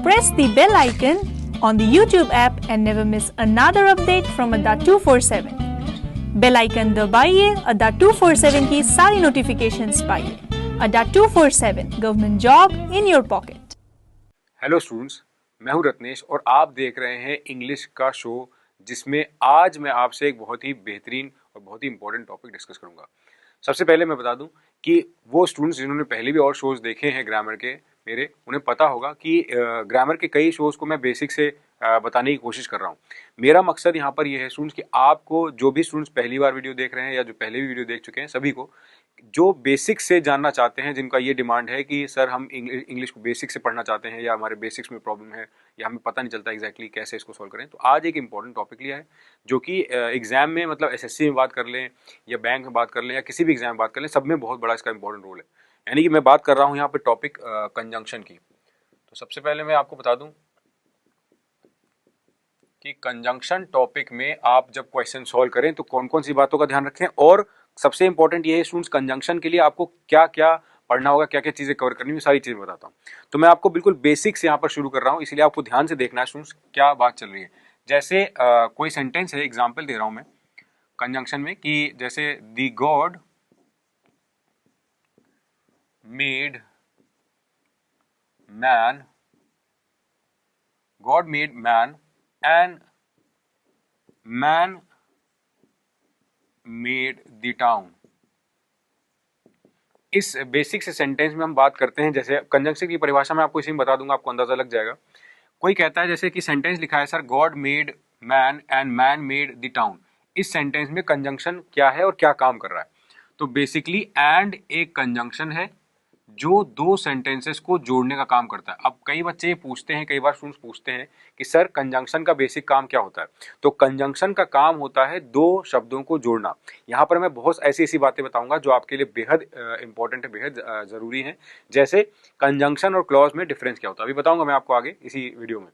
press the bell icon on the YouTube app and never miss another update from Adda 247. Bell icon दबाइए, अड्डा 247 की सारी notifications पाइए। Adda 247 government job in your pocket. Hello students, मैं हूं रत्नेश और आप देख रहे हैं इंग्लिश का शो, जिसमें आज मैं आपसे एक बहुत ही बेहतरीन और बहुत ही इंपॉर्टेंट टॉपिक डिस्कस करूंगा। सबसे पहले मैं बता दूं कि वो स्टूडेंट्स जिन्होंने पहले भी और शोज देखे हैं ग्रामर के मेरे, उन्हें पता होगा कि ग्रामर के कई शोज को मैं बेसिक से बताने की कोशिश कर रहा हूँ। मेरा मकसद यहाँ पर यह है स्टूडेंट्स कि आपको, जो भी स्टूडेंट्स पहली बार वीडियो देख रहे हैं या जो पहले भी वीडियो देख चुके हैं, सभी को जो बेसिक से जानना चाहते हैं, जिनका ये डिमांड है कि सर हम इंग्लिश को बेसिक से पढ़ना चाहते हैं या हमारे बेसिक्स में प्रॉब्लम है या हमें पता नहीं चलता एग्जैक्टली कैसे इसको सॉल्व करें, तो आज एक इंपॉर्टेंट टॉपिक लिया है जो कि एग्जाम में, मतलब एसएससी में बात कर लें या बैंक में बात कर लें या किसी भी एग्जाम में बात कर लें, सब में बहुत बड़ा इसका इंपॉर्टेंट रोल है। यानी कि मैं बात कर रहा हूँ यहाँ पे टॉपिक कंजंक्शन की। तो सबसे पहले मैं आपको बता दूं कि कंजंक्शन टॉपिक में आप जब क्वेश्चन सॉल्व करें तो कौन कौन सी बातों का ध्यान रखें, और सबसे इंपॉर्टेंट ये है स्टूडेंट्स, कंजंक्शन के लिए आपको क्या क्या पढ़ना होगा, क्या क्या चीजें कवर करनी है, सारी चीजें बताता हूँ। तो मैं आपको बिल्कुल बेसिक से यहाँ पर शुरू कर रहा हूँ, इसलिए आपको ध्यान से देखना है स्टूडेंट्स क्या बात चल रही है। जैसे कोई सेंटेंस है, एग्जाम्पल दे रहा हूं मैं कंजंक्शन में, कि जैसे the God made man, God made man and man made the town. इस बेसिक से सेंटेंस में हम बात करते हैं, जैसे कंजंक्शन की परिभाषा मैं आपको इसी में बता दूंगा, आपको अंदाजा लग जाएगा। कोई कहता है जैसे कि सेंटेंस लिखा है sir, God made man and man made the town. इस सेंटेंस में कंजंक्शन क्या है और क्या काम कर रहा है? तो बेसिकली एंड एक कंजंक्शन है जो दो सेंटेंसेस को जोड़ने का काम करता है। अब कई बच्चे पूछते हैं, कई बार स्टूडेंट्स पूछते हैं कि सर कंजंक्शन का बेसिक काम क्या होता है? तो कंजंक्शन का काम होता है दो शब्दों को जोड़ना। यहाँ पर मैं बहुत ऐसी ऐसी बातें बताऊंगा जो आपके लिए बेहद इंपॉर्टेंट है, बेहद जरूरी है। जैसे कंजंक्शन और क्लॉज में डिफरेंस क्या होता है, अभी बताऊंगा मैं आपको आगे इसी वीडियो में।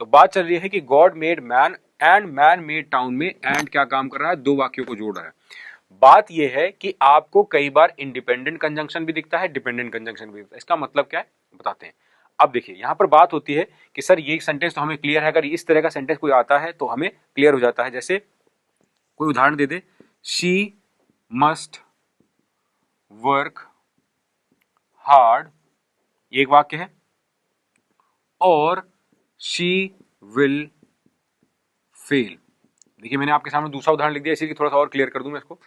तो बात चल रही है कि God made man and man made town में एंड क्या काम कर रहा है? दो वाक्यों को जोड़ रहा है। बात यह है कि आपको कई बार इंडिपेंडेंट कंजंक्शन भी दिखता है, डिपेंडेंट कंजंक्शन भी दिखता है। इसका मतलब क्या है बताते हैं। अब देखिए, यहां पर बात होती है कि सर ये सेंटेंस तो हमें क्लियर है, अगर इस तरह का सेंटेंस कोई आता है तो हमें क्लियर हो जाता है। जैसे कोई उदाहरण दे दे, शी मस्ट वर्क हार्ड, एक वाक्य है, और शी विल फेल। देखिए मैंने आपके सामने दूसरा उदाहरण लिख दिया, इसी की थोड़ा सा और क्लियर कर दूं मैं इसको।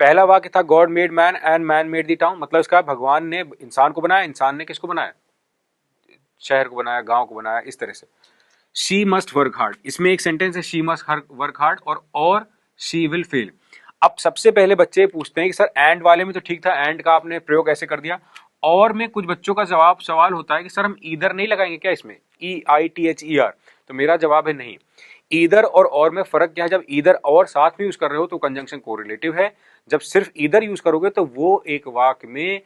पहला वाक्य था God made man and man made the town, मतलब इसका भगवान ने इंसान को बनाया, इंसान ने किसको बनाया? शहर को बनाया, गांव को बनाया, इस तरह से। शी मस्ट वर्क हार्ड, इसमें एक सेंटेंस है शी मस्ट वर्क हार्ड और शी विल फेल। अब सबसे पहले बच्चे पूछते हैं कि सर एंड वाले में तो ठीक था, एंड का आपने प्रयोग ऐसे कर दिया, और में कुछ बच्चों का जवाब सवाल होता है कि सर हम ईदर नहीं लगाएंगे क्या इसमें, EITHER? तो मेरा जवाब है नहीं। ईदर और में फर्क क्या है? जब ईदर और साथ में यूज कर रहे हो तो कंजंक्शन कोरिलेटिव है, जब सिर्फ ईदर यूज करोगे तो वो एक वाक्य में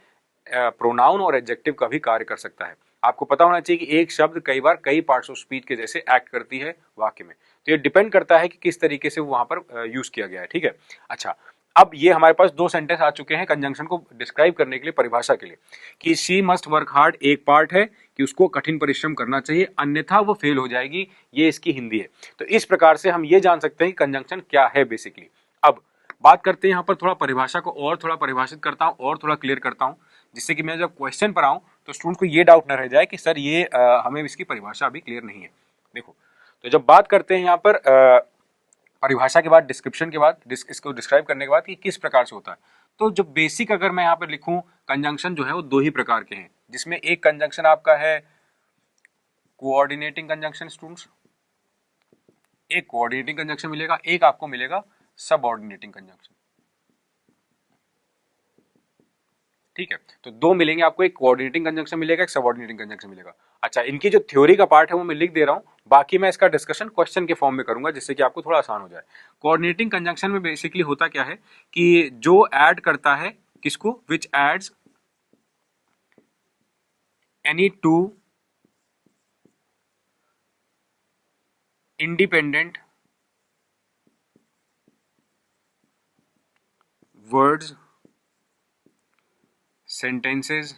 प्रोनाउन और एडजेक्टिव का भी कार्य कर सकता है। आपको पता होना चाहिए कि एक शब्द कई बार कई पार्ट्स ऑफ स्पीच के जैसे एक्ट करती है वाक्य में, तो ये डिपेंड करता है कि किस तरीके से वो वहां पर यूज किया गया है। ठीक है, अच्छा, अब ये हमारे पास दो सेंटेंस आ चुके हैं कंजंक्शन को डिस्क्राइब करने के लिए, परिभाषा के लिए, कि शी मस्ट वर्क हार्ड एक पार्ट है कि उसको कठिन परिश्रम करना चाहिए, अन्यथा वो फेल हो जाएगी, ये इसकी हिंदी है। तो इस प्रकार से हम ये जान सकते हैं कि कंजंक्शन क्या है बेसिकली। अब बात करते हैं यहाँ पर, थोड़ा परिभाषा को और थोड़ा परिभाषित करता हूँ और थोड़ा क्लियर करता हूँ, जिससे कि मैं जब क्वेश्चन पर आऊं तो स्टूडेंट को ये डाउट न रह जाए कि सर ये हमें इसकी परिभाषा अभी क्लियर नहीं है। देखो, तो जब बात करते हैं यहाँ पर परिभाषा के बाद, डिस्क्रिप्शन के बाद, इसको डिस्क्राइब करने के बाद कि किस प्रकार से होता है, तो जो बेसिक अगर मैं यहाँ पर लिखूं, कंजंक्शन जो है वो दो ही प्रकार के हैं, जिसमें एक कंजंक्शन आपका है कोऑर्डिनेटिंग कंजंक्शन स्टूडेंट्स, एक कोऑर्डिनेटिंग कंजंक्शन मिलेगा, एक आपको मिलेगा सबऑर्डिनेटिंग कंजंक्शन। ठीक है, तो दो मिलेंगे आपको, एक कोऑर्डिनेटिंग कंजंक्शन मिलेगा, एक सबऑर्डिनेटिंग कंजंक्शन मिलेगा। अच्छा, इनकी जो थ्योरी का पार्ट है वो मैं लिख दे रहा हूं, बाकी मैं इसका डिस्कशन क्वेश्चन के फॉर्म में करूंगा, जिससे कि आपको थोड़ा आसान हो जाए। कोऑर्डिनेटिंग कंजंक्शन में बेसिकली होता क्या है कि जो ऐड करता है किसको, which adds any two independent words, sentences,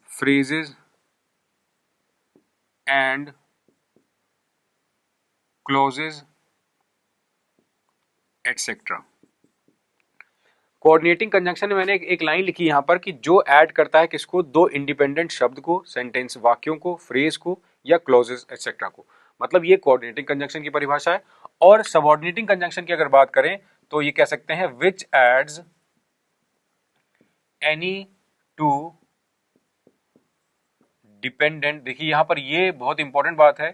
phrases and clauses etc. Coordinating conjunction में मैंने एक लाइन लिखी यहाँ पर कि जो ऐड करता है किसको, दो इंडिपेंडेंट शब्द को, सेंटेंस वाक्यों को, फ्रेज को या क्लॉजेस एक्सेट्रा को, मतलब ये कोऑर्डिनेटिंग कंजंक्शन की परिभाषा है। और सबऑर्डिनेटिंग कंजंक्शन की अगर बात करें तो ये कह सकते हैं विच एड्स एनी टू डिपेंडेंट। देखिए यहां पर ये बहुत इंपॉर्टेंट बात है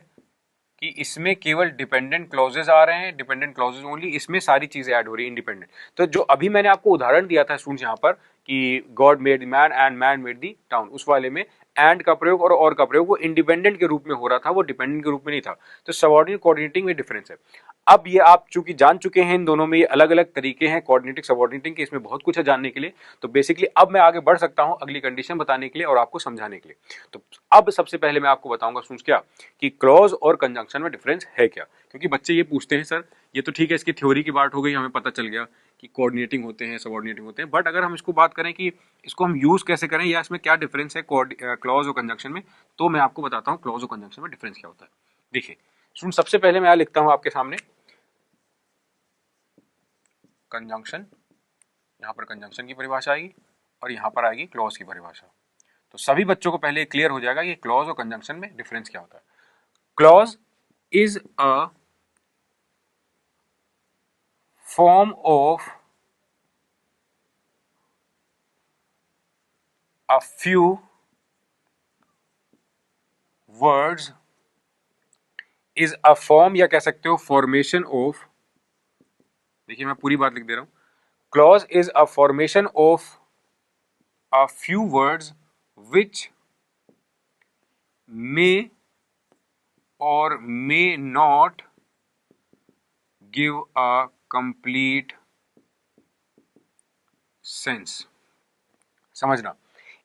कि इसमें केवल डिपेंडेंट क्लॉजेज आ रहे हैं, डिपेंडेंट क्लॉजेज ओनली, इसमें सारी चीजें ऐड हो रही है इंडिपेंडेंट। तो जो अभी मैंने आपको उदाहरण दिया था स्टूडेंट्स यहाँ पर कि God made the man and man made the town, उस वाले में एंड का प्रयोग और का प्रयोग वो इंडिपेंडेंट के रूप में हो रहा था, वो डिपेंडेंट के रूप में नहीं था। तो सबऑर्डिनेट कोऑर्डिनेटिंग में डिफरेंस है। अब ये आप चूंकि जान चुके हैं इन दोनों में ये अलग अलग तरीके हैं कोऑर्डिनेटिंग सबऑर्डिनेटिंग के, इसमें बहुत कुछ है जानने के लिए। तो बेसिकली अब मैं आगे बढ़ सकता हूं अगली कंडीशन बताने के लिए और आपको समझाने के लिए। तो अब सबसे पहले मैं आपको बताऊंगा स्टूडेंट्स क्या कि क्लॉज और कंजंक्शन में डिफरेंस है क्या, क्योंकि बच्चे ये पूछते हैं सर ये तो ठीक है इसकी थ्योरी की बात हो गई, हमें पता चल गया कि कोऑर्डिनेटिंग होते हैं सबऑर्डिनेटिंग होते हैं, बट अगर हम इसको बात करें कि इसको हम यूज कैसे करें या इसमें क्या डिफरेंस है क्लॉज और कंजंक्शन में, तो मैं आपको बताता हूँ क्लॉज और कंजंक्शन में डिफरेंस क्या होता है। देखिए स्टूडेंट सबसे पहले मैं लिखता हूं आपके सामने कंजंक्शन, यहां पर कंजंक्शन की परिभाषा आएगी और यहां पर आएगी क्लॉज की परिभाषा। तो सभी बच्चों को पहले क्लियर हो जाएगा कि क्लॉज और कंजंक्शन में डिफरेंस क्या होता है। Clause is a form of a few words is a form या कह सकते हो formation of, देखिए मैं पूरी बात लिख दे रहा हूं, clause is a formation of a few words which may or may not give a complete sense। समझना,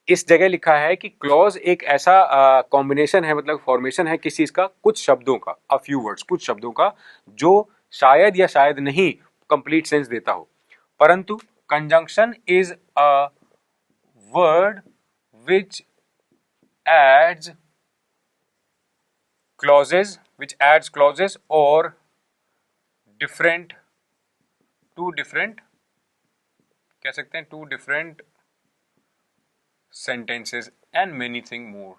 इस जगह लिखा है कि क्लॉज एक ऐसा कॉम्बिनेशन है, मतलब फॉर्मेशन है किसी चीज का, कुछ शब्दों का, अ फ्यू वर्ड्स, कुछ शब्दों का जो शायद या शायद नहीं कंप्लीट सेंस देता हो। परंतु conjunction is a word which adds clauses और डिफरेंट टू डिफरेंट, कह सकते हैं to different sentences and many thing more,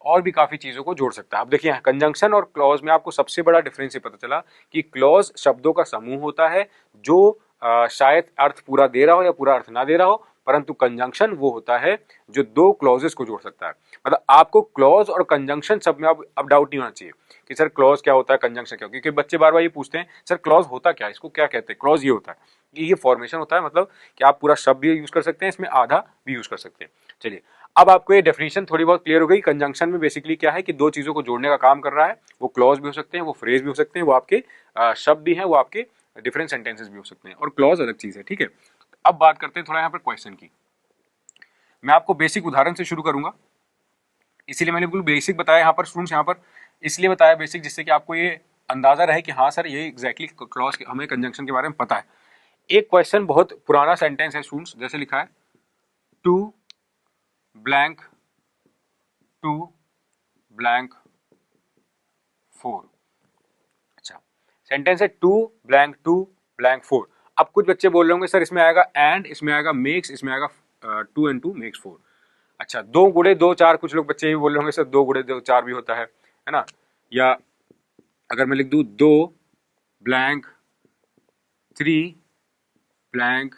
और भी काफी चीजों को जोड़ सकता है। अब देखिए कंजंक्शन और क्लॉज में आपको सबसे बड़ा डिफरेंस ये पता चला कि क्लॉज शब्दों का समूह होता है जो शायद अर्थ पूरा दे रहा हो या पूरा अर्थ ना दे रहा हो, परंतु कंजंक्शन वो होता है जो दो क्लॉजेस को जोड़ सकता है। मतलब आपको क्लॉज और कंजंक्शन सब में अब डाउट नहीं होना चाहिए कि सर क्लॉज क्या होता है, कंजंक्शन क्या होता है, क्योंकि बच्चे बार बार ये पूछते हैं सर क्लॉज होता क्या है, इसको क्या कहते हैं। क्लॉज ये होता है कि ये फॉर्मेशन होता है, मतलब कि आप पूरा शब्द भी यूज कर सकते हैं, इसमें आधा भी यूज कर सकते हैं। चलिए अब आपको ये डेफिनेशन थोड़ी बहुत क्लियर हो गई। कंजंक्शन में बेसिकली क्या है कि दो चीजों को जोड़ने का काम कर रहा है, वो क्लॉज भी हो सकते हैं, वो फ्रेज भी हो सकते हैं, वो आपके शब्द भी हैं, वो आपके डिफरेंट सेंटेंसेस भी हो सकते हैं, और क्लॉज अलग चीज है। ठीक है, अब बात करते हैं थोड़ा यहाँ पर क्वेश्चन की। मैं आपको बेसिक उदाहरण से शुरू करूंगा, इसीलिए मैंने बिल्कुल बेसिक बताया यहाँ पर स्टूडेंट्स, यहाँ पर इसलिए बताया बेसिक जिससे कि आपको ये अंदाजा रहे कि हाँ सर ये एग्जैक्टली क्लॉज हमें कंजंक्शन के बारे में पता है। एक क्वेश्चन बहुत पुराना सेंटेंस है स्टूडेंट्स, जैसे लिखा है too blank to blank for. अच्छा सेंटेंस है टू ब्लैंक फोर। अब कुछ बच्चे बोल रहे होंगे सर इसमें आएगा एंड, इसमें आएगा मेक्स, इसमें आएगा 2 and 2 makes 4। अच्छा 2 गुणे 2 4, कुछ लोग बच्चे भी बोल रहे होंगे सर 2 गुणे 2 4 भी होता है ना। या अगर मैं लिख दूं 2 ब्लैंक 3 ब्लैंक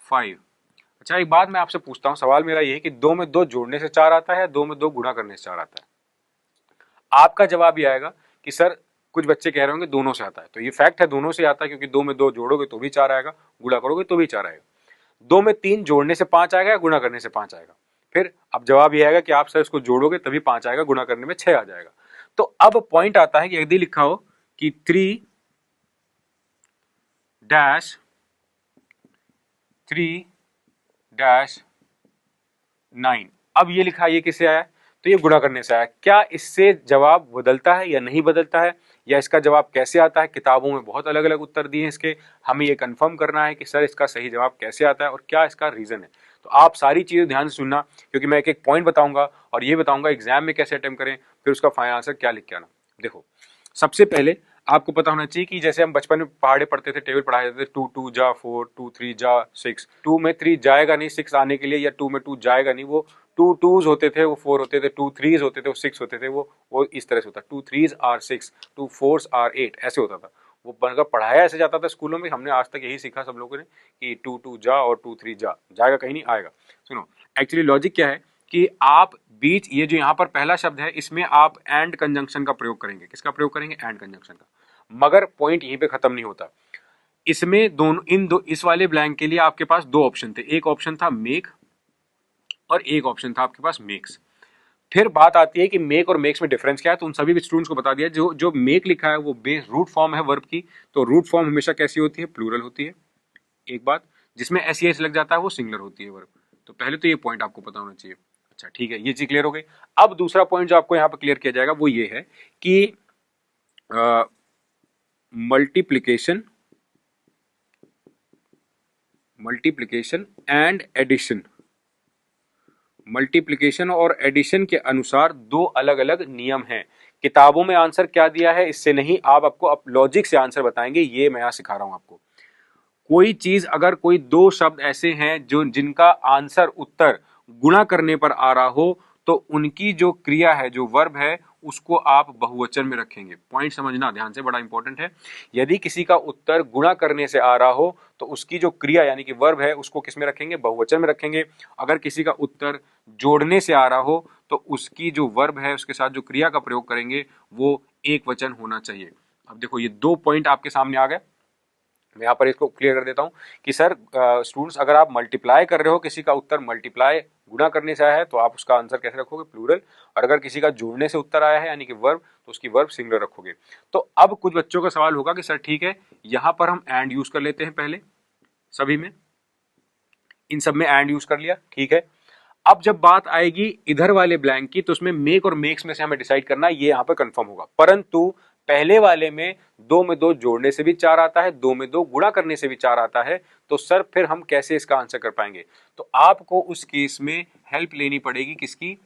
5। अच्छा एक बात मैं आपसे पूछता हूं, सवाल मेरा ये है कि 2 में 2 जोड़ने से 4 आता है, 2 में 2 गुणा करने से 4 आता है। आपका जवाब ये आएगा कि सर कुछ बच्चे कह रहे होंगे दोनों से आता है, तो ये फैक्ट है दोनों से आता है, क्योंकि 2 में 2 जोड़ोगे तो भी 4 आएगा, गुणा करोगे तो भी 4 आएगा। 2 में 3 जोड़ने से 5 आएगा, गुणा करने से 5 आएगा। फिर अब जवाब ये आएगा कि आप सर इसको जोड़ोगे तभी 5 आएगा, गुणा करने में 6 आ जाएगा। तो अब पॉइंट आता है कि यदि लिखा हो कि 3 डैश 3 डैश 9, अब ये लिखा ये किससे आया, तो ये गुणा करने से आया। क्या इससे जवाब बदलता है या नहीं बदलता है, या इसका जवाब कैसे आता है? किताबों में बहुत अलग अलग उत्तर दिए हैं इसके, हमें ये कंफर्म करना है कि सर इसका सही जवाब कैसे आता है और क्या इसका रीजन है। तो आप सारी चीजें ध्यान से सुनना, क्योंकि मैं एक एक पॉइंट बताऊंगा और ये बताऊंगा एग्जाम में कैसे अटेम्प्ट करें, फिर उसका फाइनल आंसर क्या लिख के आना। देखो, सबसे पहले आपको पता होना चाहिए कि जैसे हम बचपन में पहाड़े पढ़ते थे, टेबल पढ़ाए जाते थे, 2 2 जा 4, 2 3 जा 6, 2 में 3 जाएगा नहीं 6 आने के लिए, या 2 में 2 जाएगा नहीं, वो 2 2s होते थे, वो 4 होते थे, 2 3s होते थे, वो 6 होते थे, वो इस तरह से होता, 2 3s आर 6, 2 4s आर 8, ऐसे होता था। वो बनकर पढ़ाया ऐसे जाता था स्कूलों में, हमने आज तक यही सीखा सब लोगों ने कि 2 2 जा और 2 3 जा, जाएगा कहीं नहीं आएगा। सुनो, एक्चुअली लॉजिक क्या है कि आप बीच, ये जो यहाँ पर पहला शब्द है, इसमें आप एंड कंजंक्शन का प्रयोग करेंगे। किसका प्रयोग करेंगे? एंड कंजंक्शन का। मगर पॉइंट यहीं पे खत्म नहीं होता। इसमें दोनों इस वाले ब्लैंक के लिए आपके पास दो ऑप्शन थे, एक ऑप्शन था मेक और एक ऑप्शन था आपके पास मेक्स। फिर बात आती है कि मेक और मेक्स में डिफरेंस क्या है, तो उन सभी स्टूडेंट्स को बता दिया। जो जो मेक लिखा है वो बेस रूट फॉर्म है वर्ब की, तो रूट फॉर्म हमेशा कैसी होती है? प्लूरल होती है। एक बात, जिसमें एस लग जाता है वो सिंगुलर होती है वर्ब। तो पहले तो ये पॉइंट आपको पता होना चाहिए। अच्छा ठीक है, ये चीज क्लियर हो गई। अब दूसरा पॉइंट जो आपको यहाँ पर क्लियर किया जाएगा वो ये है कि मल्टीप्लिकेशन एंड एडिशन। मल्टीप्लिकेशन और एडिशन के अनुसार दो अलग अलग नियम हैं। किताबों में आंसर क्या दिया है इससे नहीं, आप आपको लॉजिक से आंसर बताएंगे, ये मैं यहां सिखा रहा हूं आपको। कोई चीज, अगर कोई दो शब्द ऐसे हैं जो जिनका आंसर उत्तर गुणा करने पर आ रहा हो, तो उनकी जो क्रिया है, जो वर्ब है, उसको आप बहुवचन में रखेंगे। पॉइंट समझना ध्यान से, बड़ा इंपॉर्टेंट है। यदि किसी का उत्तर गुणा करने से आ रहा हो तो उसकी जो क्रिया यानी कि वर्ब है उसको किस में रखेंगे? बहुवचन में रखेंगे। अगर किसी का उत्तर जोड़ने से आ रहा हो तो उसकी जो वर्ब है उसके साथ जो क्रिया का प्रयोग करेंगे वो एक वचन होना चाहिए। अब देखो, ये दो पॉइंट आपके सामने आ गए। मैं यहाँ पर इसको क्लियर कर देता हूँ कि सर स्टूडेंट्स, अगर आप मल्टीप्लाई कर रहे हो, किसी का उत्तर मल्टीप्लाई गुणा करने से आया है, तो आप उसका आंसर कैसे रखोगे? प्लूरल। और अगर किसी का जोड़ने से उत्तर आया है यानी कि वर्ब, तो उसकी वर्ब सिंगुलर रखोगे। तो अब कुछ बच्चों का सवाल होगा कि सर ठीक है, यहाँ पर हम एंड यूज कर लेते हैं पहले, सभी में, इन सब में एंड यूज कर लिया, ठीक है। अब जब बात आएगी इधर वाले ब्लैंक की, तो उसमें मेक और मेक्स में से हमें डिसाइड करना है, ये यहाँ पर कंफर्म होगा। परंतु पहले वाले में दो में दो जोड़ने से भी 4 आता है, दो में दो गुणा करने से भी 4 आता है, तो सर फिर हम कैसे इसका आंसर कर पाएंगे? तो आपको उस केस में हेल्प लेनी पड़ेगी किसकी?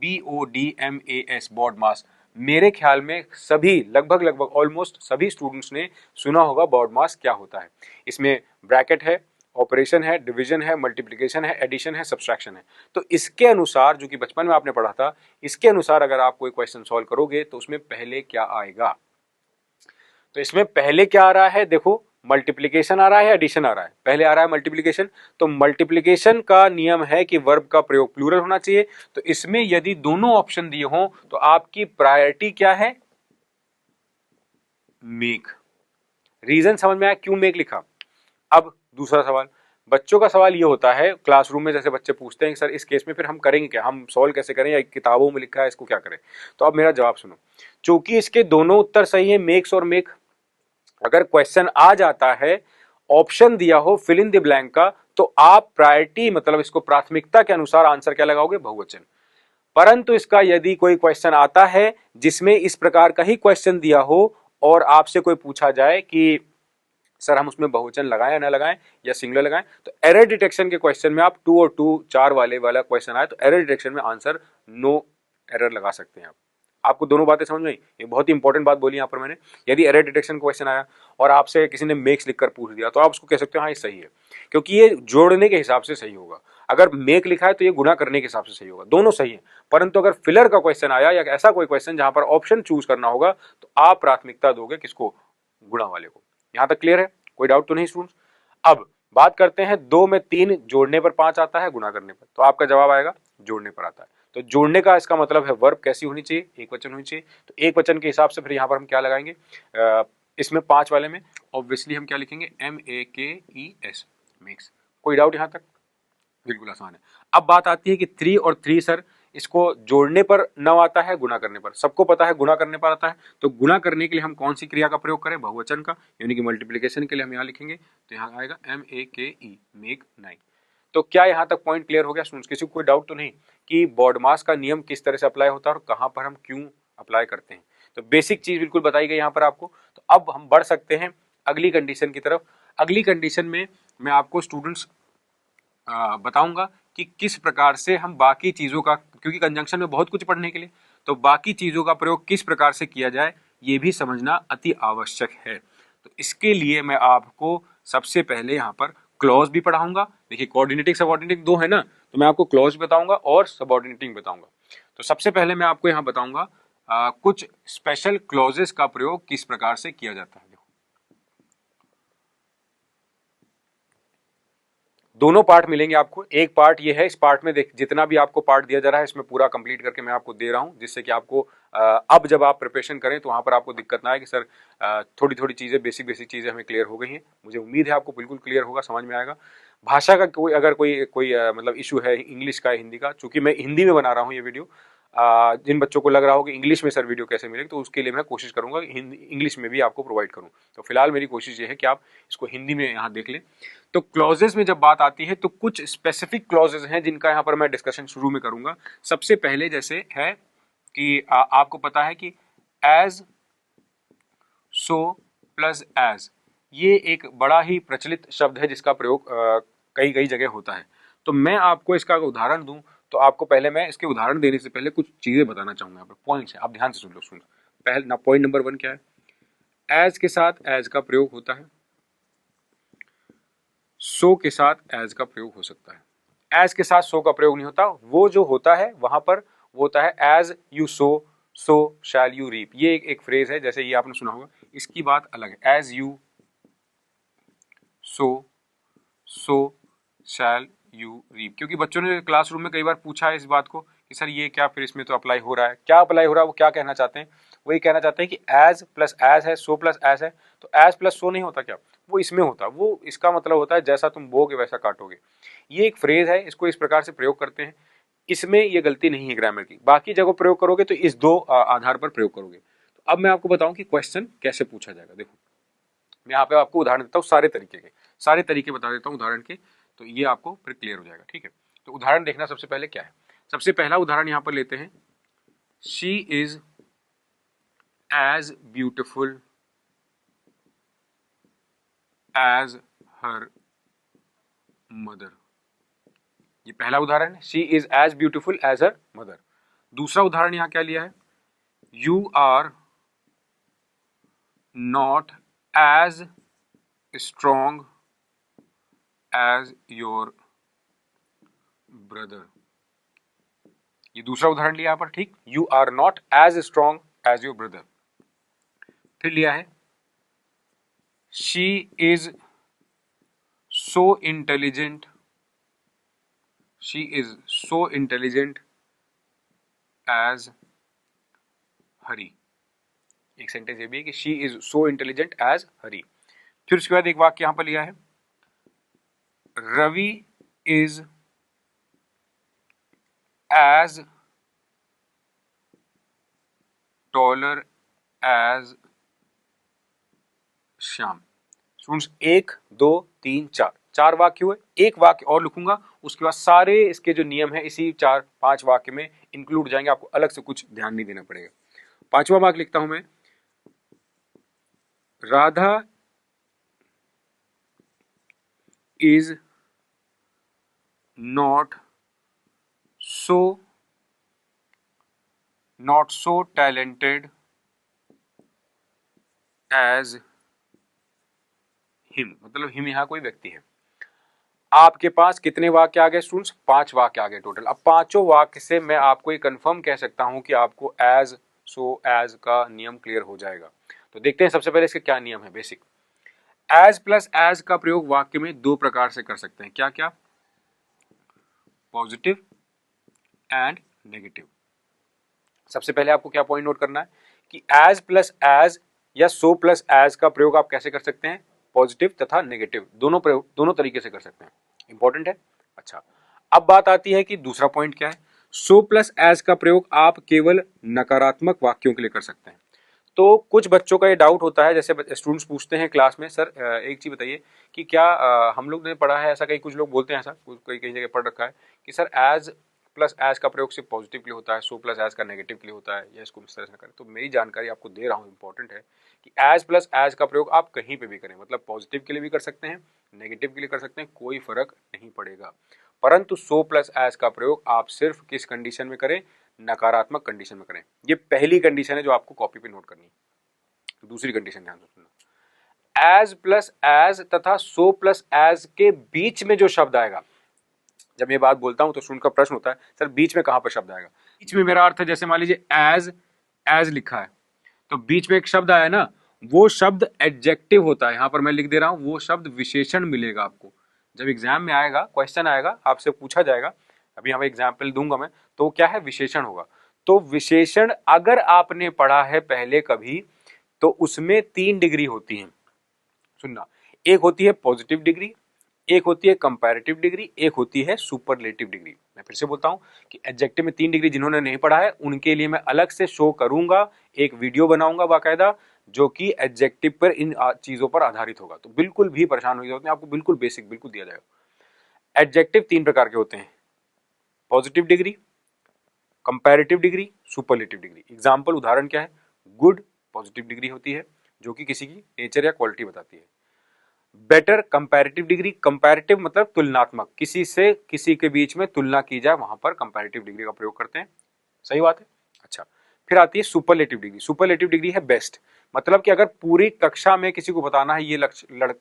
BODMAS, बॉड मास। मेरे ख्याल में सभी, लगभग ऑलमोस्ट सभी स्टूडेंट्स ने सुना होगा बॉड मास क्या होता है। इसमें ब्रैकेट है, ऑपरेशन है, डिवीजन है, मल्टीप्लिकेशन है, एडिशन है, सब्सट्रैक्शन है। तो इसके अनुसार, जो कि बचपन में आपने पढ़ा था, इसके अनुसार अगर आप कोई क्वेश्चन सॉल्व करोगे तो उसमें पहले क्या आएगा? तो इसमें पहले क्या आ रहा है? देखो, मल्टीप्लिकेशन आ रहा है, एडिशन आ रहा है। पहले आ रहा है मल्टीप्लिकेशन, तो मल्टीप्लिकेशन का नियम है कि वर्ब का प्रयोग प्लूरल होना चाहिए। तो इसमें यदि दोनों ऑप्शन दिए हों तो आपकी प्रायोरिटी क्या है? मेक। रीजन समझ में आया क्यों मेक लिखा? अब दूसरा सवाल, बच्चों का सवाल ये होता है क्लासरूम में, जैसे बच्चे पूछते हैं सर इस केस में फिर हम करेंगे क्या, हम सॉल्व कैसे करें, या किताबों में लिखा है इसको क्या करें? तो अब मेरा जवाब सुनो। चूंकि इसके दोनों उत्तर सही है, मेक्स और मेक, अगर क्वेश्चन आ जाता है, ऑप्शन दिया हो फिल इन द ब्लैंक का, तो आप प्रायोरिटी, मतलब इसको प्राथमिकता के अनुसार आंसर क्या लगाओगे? बहुवचन। परंतु इसका यदि कोई क्वेश्चन आता है जिसमें इस प्रकार का ही क्वेश्चन दिया हो और आपसे कोई पूछा जाए कि सर हम उसमें बहुवचन लगाएं या ना लगाएं या सिंगुलर लगाएं, तो एरर डिटेक्शन के क्वेश्चन में आप 2 और 2 4 वाला क्वेश्चन आए तो एरर डिटेक्शन में आंसर नो एरर लगा सकते हैं आप। आपको दोनों बातें समझ में आई? ये बहुत ही इंपॉर्टेंट बात बोली यहाँ पर मैंने। यदि एरर डिटेक्शन क्वेश्चन आया और आपसे किसी ने मेक्स लिखकर पूछ दिया तो आप उसको कह सकते हो हाँ ये सही है, क्योंकि ये जोड़ने के हिसाब से सही होगा। अगर मेक लिखा है तो ये गुणा करने के हिसाब से सही होगा, दोनों सही है। परंतु अगर फिलर का क्वेश्चन आया या ऐसा कोई क्वेश्चन जहां पर ऑप्शन चूज करना होगा, तो आप प्राथमिकता दोगे किसको? गुणा वाले को। यहां तक क्लियर है? कोई डाउट तो नहीं स्टूडेंट्स? अब बात करते हैं, 2 में 3 जोड़ने पर 5 आता है, गुणा करने पर, तो आपका जवाब आएगा जोड़ने पर आता है। तो जोड़ने का इसका मतलब है वर्ब कैसी होनी चाहिए? एक वचन होनी चाहिए। तो एक वचन के हिसाब से फिर यहाँ पर हम क्या लगाएंगे? इसमें 5 वाले में ऑब्वियसली हम क्या लिखेंगे? MEKES, makes. कोई डाउट यहाँ तक? बिल्कुल आसान है। अब बात आती है कि 3 और 3 सर इसको जोड़ने पर 9 आता है, गुणा करने पर सबको पता है गुणा करने पर आता है। तो गुणा करने के लिए हम कौन सी क्रिया का प्रयोग करें? बहुवचन का, यानी कि मल्टीप्लिकेशन के लिए हम यहाँ लिखेंगे, तो यहाँ आएगा MEKE, मेक 9। तो क्या यहाँ तक पॉइंट क्लियर हो गया स्टूडेंट्स? किसी को कोई डाउट तो नहीं कि बॉडमास का नियम किस तरह से अप्लाई होता है और कहाँ पर हम क्यों अप्लाई करते हैं? तो बेसिक चीज बिल्कुल बताई गई यहाँ पर आपको। तो अब हम बढ़ सकते हैं अगली कंडीशन की तरफ। अगली कंडीशन में मैं आपको स्टूडेंट्स बताऊंगा कि किस प्रकार से हम बाकी चीजों का, क्योंकि कंजंक्शन में बहुत कुछ पढ़ने के लिए, तो बाकी चीजों का प्रयोग किस प्रकार से किया जाए ये भी समझना अति आवश्यक है। तो इसके लिए मैं आपको सबसे पहले यहाँ पर क्लॉज भी पढ़ाऊंगा। देखिए कोऑर्डिनेटिंग सबऑर्डिनेटिंग दो है ना, तो मैं आपको क्लॉज बताऊंगा और सबऑर्डिनेटिंग बताऊंगा। तो सबसे पहले मैं आपको यहाँ बताऊंगा कुछ स्पेशल क्लॉजेस का प्रयोग किस प्रकार से किया जाता है। दोनों पार्ट मिलेंगे आपको। एक पार्ट ये है, इस पार्ट में देख जितना भी आपको पार्ट दिया जा रहा है इसमें पूरा कंप्लीट करके मैं आपको दे रहा हूं, जिससे कि आपको अब जब आप प्रिपरेशन करें तो वहां पर आपको दिक्कत ना आए कि सर थोड़ी थोड़ी चीजें, बेसिक चीजें हमें क्लियर हो गई हैं। मुझे उम्मीद है आपको बिल्कुल क्लियर होगा, समझ में आएगा। भाषा का कोई अगर कोई मतलब इशू है इंग्लिश का, हिंदी का, चूंकि मैं हिंदी में बना रहा हूँ ये वीडियो, जिन बच्चों को लग रहा हो कि इंग्लिश में सर वीडियो कैसे मिलेगी, तो उसके लिए मैं कोशिश करूंगा कि हिंदी इंग्लिश में भी आपको प्रोवाइड करूं। तो फिलहाल मेरी कोशिश ये है कि आप इसको हिंदी में यहाँ देख लें। तो क्लॉजेस में जब बात आती है तो कुछ स्पेसिफिक क्लॉजेस हैं जिनका यहाँ पर मैं डिस्कशन शुरू में करूंगा। सबसे पहले जैसे है कि आपको पता है कि एज, सो प्लस एज, ये एक बड़ा ही प्रचलित शब्द है जिसका प्रयोग कई कई जगह होता है। तो मैं आपको इसका उदाहरण दूं तो आपको पहले मैं इसके उदाहरण देने से पहले कुछ चीजें बताना चाहूंगा। यहाँ पर पॉइंट्स है, आप ध्यान से सुन लो। पहले ना, पॉइंट नंबर 1 क्या है? एज के साथ एज का प्रयोग होता है, सो के साथ एज का प्रयोग हो सकता है। एज के साथ सो का प्रयोग नहीं होता, वो जो होता है वहां पर वो होता है as you sow, so shall you reap. ये एक फ्रेज है, जैसे ये आपने सुना होगा, इसकी बात अलग है। As you sow, so shall you reap, क्योंकि बच्चों ने क्लासरूम में कई बार पूछा है इस बात को कि सर ये क्या, फिर इसमें तो अप्लाई हो रहा है, क्या अप्लाई हो रहा है, वो क्या कहना चाहते हैं? वही कहना चाहते हैं कि एज प्लस एज है, सो प्लस एज है, तो एज प्लस सो नहीं होता क्या? वो इसमें होता, वो इसका मतलब होता है जैसा तुम बोगे वैसा काटोगे। ये एक फ्रेज है, इसको इस प्रकार से प्रयोग करते हैं। इसमें ये गलती नहीं है ग्रामर की। बाकी जगह प्रयोग करोगे तो इस दो आधार पर प्रयोग करोगे। तो अब मैं आपको बताऊं कि क्वेश्चन कैसे पूछा जाएगा। देखो मैं यहाँ पे आपको उदाहरण देता हूँ, सारे तरीके बता देता हूँ उदाहरण के, तो ये आपको फिर क्लियर हो जाएगा। ठीक है, तो उदाहरण देखना सबसे पहले क्या है। सबसे पहला उदाहरण यहाँ पर लेते हैं, she is as beautiful as her mother. ये पहला उदाहरण है, she is as beautiful as her mother. दूसरा उदाहरण यहां क्या लिया है, you are not as strong as your brother. ये दूसरा उदाहरण लिया यहां पर, ठीक, you are not as strong as your brother. फिर लिया है, she is so intelligent, she is so intelligent as Hari. एक सेंटेंस ये भी है कि she is so intelligent as Hari. फिर उसके बाद एक वाक्य यहां पर लिया है, Ravi is as taller as Shyam. Students 1 2 3 4 चार वाक्य हुए। एक वाक्य और लिखूंगा, उसके बाद सारे इसके जो नियम है इसी 4-5 वाक्य में इंक्लूड जाएंगे, आपको अलग से कुछ ध्यान नहीं देना पड़ेगा। 5वां वाक्य लिखता हूं मैं, Radha is not so talented as him. मतलब हिम यहां कोई व्यक्ति है। आपके पास कितने वाक्य आ गए स्टूडेंट्स? 5 वाक्य आ गए टोटल। अब पांचों वाक्य से मैं आपको ये कंफर्म कह सकता हूं कि आपको एज सो एज का नियम क्लियर हो जाएगा। तो देखते हैं सबसे पहले इसके क्या नियम है बेसिक। एज प्लस एज का प्रयोग वाक्य में 2 प्रकार से कर सकते हैं। क्या क्या? Positive and negative. सबसे पहले आपको क्या पॉइंट नोट करना है कि एज प्लस एज या सो प्लस एज का प्रयोग आप कैसे कर सकते हैं? पॉजिटिव तथा नेगेटिव दोनों तरीके से कर सकते हैं। इंपॉर्टेंट है। अच्छा, अब बात आती है कि दूसरा पॉइंट क्या है। सो प्लस एज का प्रयोग आप केवल नकारात्मक वाक्यों के लिए कर सकते हैं। तो कुछ बच्चों का ये डाउट होता है, जैसे स्टूडेंट्स पूछते हैं क्लास में, सर एक चीज बताइए कि क्या हम लोग ने पढ़ा है ऐसा, कई कुछ लोग बोलते हैं ऐसा, कई जगह पढ़ रखा है कि सर एज प्लस एज का प्रयोग सिर्फ पॉजिटिव के लिए होता है, सो प्लस एज का नेगेटिव के लिए होता है, या इसको इस तरह से करें। तो मेरी जानकारी आपको दे रहा हूँ, इंपॉर्टेंट है कि एज प्लस एज का प्रयोग आप कहीं पे भी करें, मतलब पॉजिटिव के लिए भी कर सकते हैं, नेगेटिव के लिए कर सकते हैं, कोई फर्क नहीं पड़ेगा। परंतु सो प्लस एज का प्रयोग आप सिर्फ किस कंडीशन में करें, नकारात्मक कंडीशन में करें। ये पहली कंडीशन है जो आपको कॉपी पे नोट करनी है। दूसरी कंडीशन ध्यान से सुनना, एज प्लस एज तथा सो प्लस एज के बीच में जो शब्द आएगा, जब ये बात बोलता हूं तो स्टूडेंट का प्रश्न होता है सर बीच में कहां पर शब्द आएगा। बीच में मेरा अर्थ है जैसे मान लीजिए एज लिखा है तो बीच में एक शब्द आया ना, वो शब्द एडजेक्टिव होता है। यहां पर मैं लिख दे रहा हूं वो शब्द विशेषण मिलेगा आपको। जब एग्जाम में आएगा, क्वेश्चन आएगा, आपसे पूछा जाएगा, अभी यहाँ एग्जाम्पल दूंगा मैं, तो क्या है, विशेषण होगा। तो विशेषण अगर आपने पढ़ा है पहले कभी तो उसमें 3 डिग्री होती है। सुनना, एक होती है पॉजिटिव डिग्री, एक होती है कंपैरेटिव डिग्री, एक होती है सुपरलेटिव डिग्री। मैं फिर से बोलता हूं कि एडजेक्टिव में 3 डिग्री जिन्होंने नहीं पढ़ा है उनके लिए मैं अलग से शो करूंगा, एक वीडियो बनाऊंगा बाकायदा जो कि एडजेक्टिव पर इन चीजों पर आधारित होगा। तो बिल्कुल भी परेशान होने की जरूरत नहीं, आपको बिल्कुल बेसिक बिल्कुल दिया जाएगा। एडजेक्टिव 3 प्रकार के होते हैं, positive degree, comparative degree, superlative degree. Example उदाहरण क्या है, गुड पॉजिटिव डिग्री होती है जो कि किसी की नेचर या क्वालिटी बताती है। बेटर कंपैरेटिव डिग्री, कंपैरेटिव मतलब तुलनात्मक, किसी से किसी के बीच में तुलना की जाए वहां पर कंपैरेटिव डिग्री का प्रयोग करते हैं। सही बात है। अच्छा, फिर आती है सुपरलेटिव डिग्री। सुपरलेटिव डिग्री है बेस्ट, मतलब कि अगर पूरी कक्षा में किसी को बताना है ये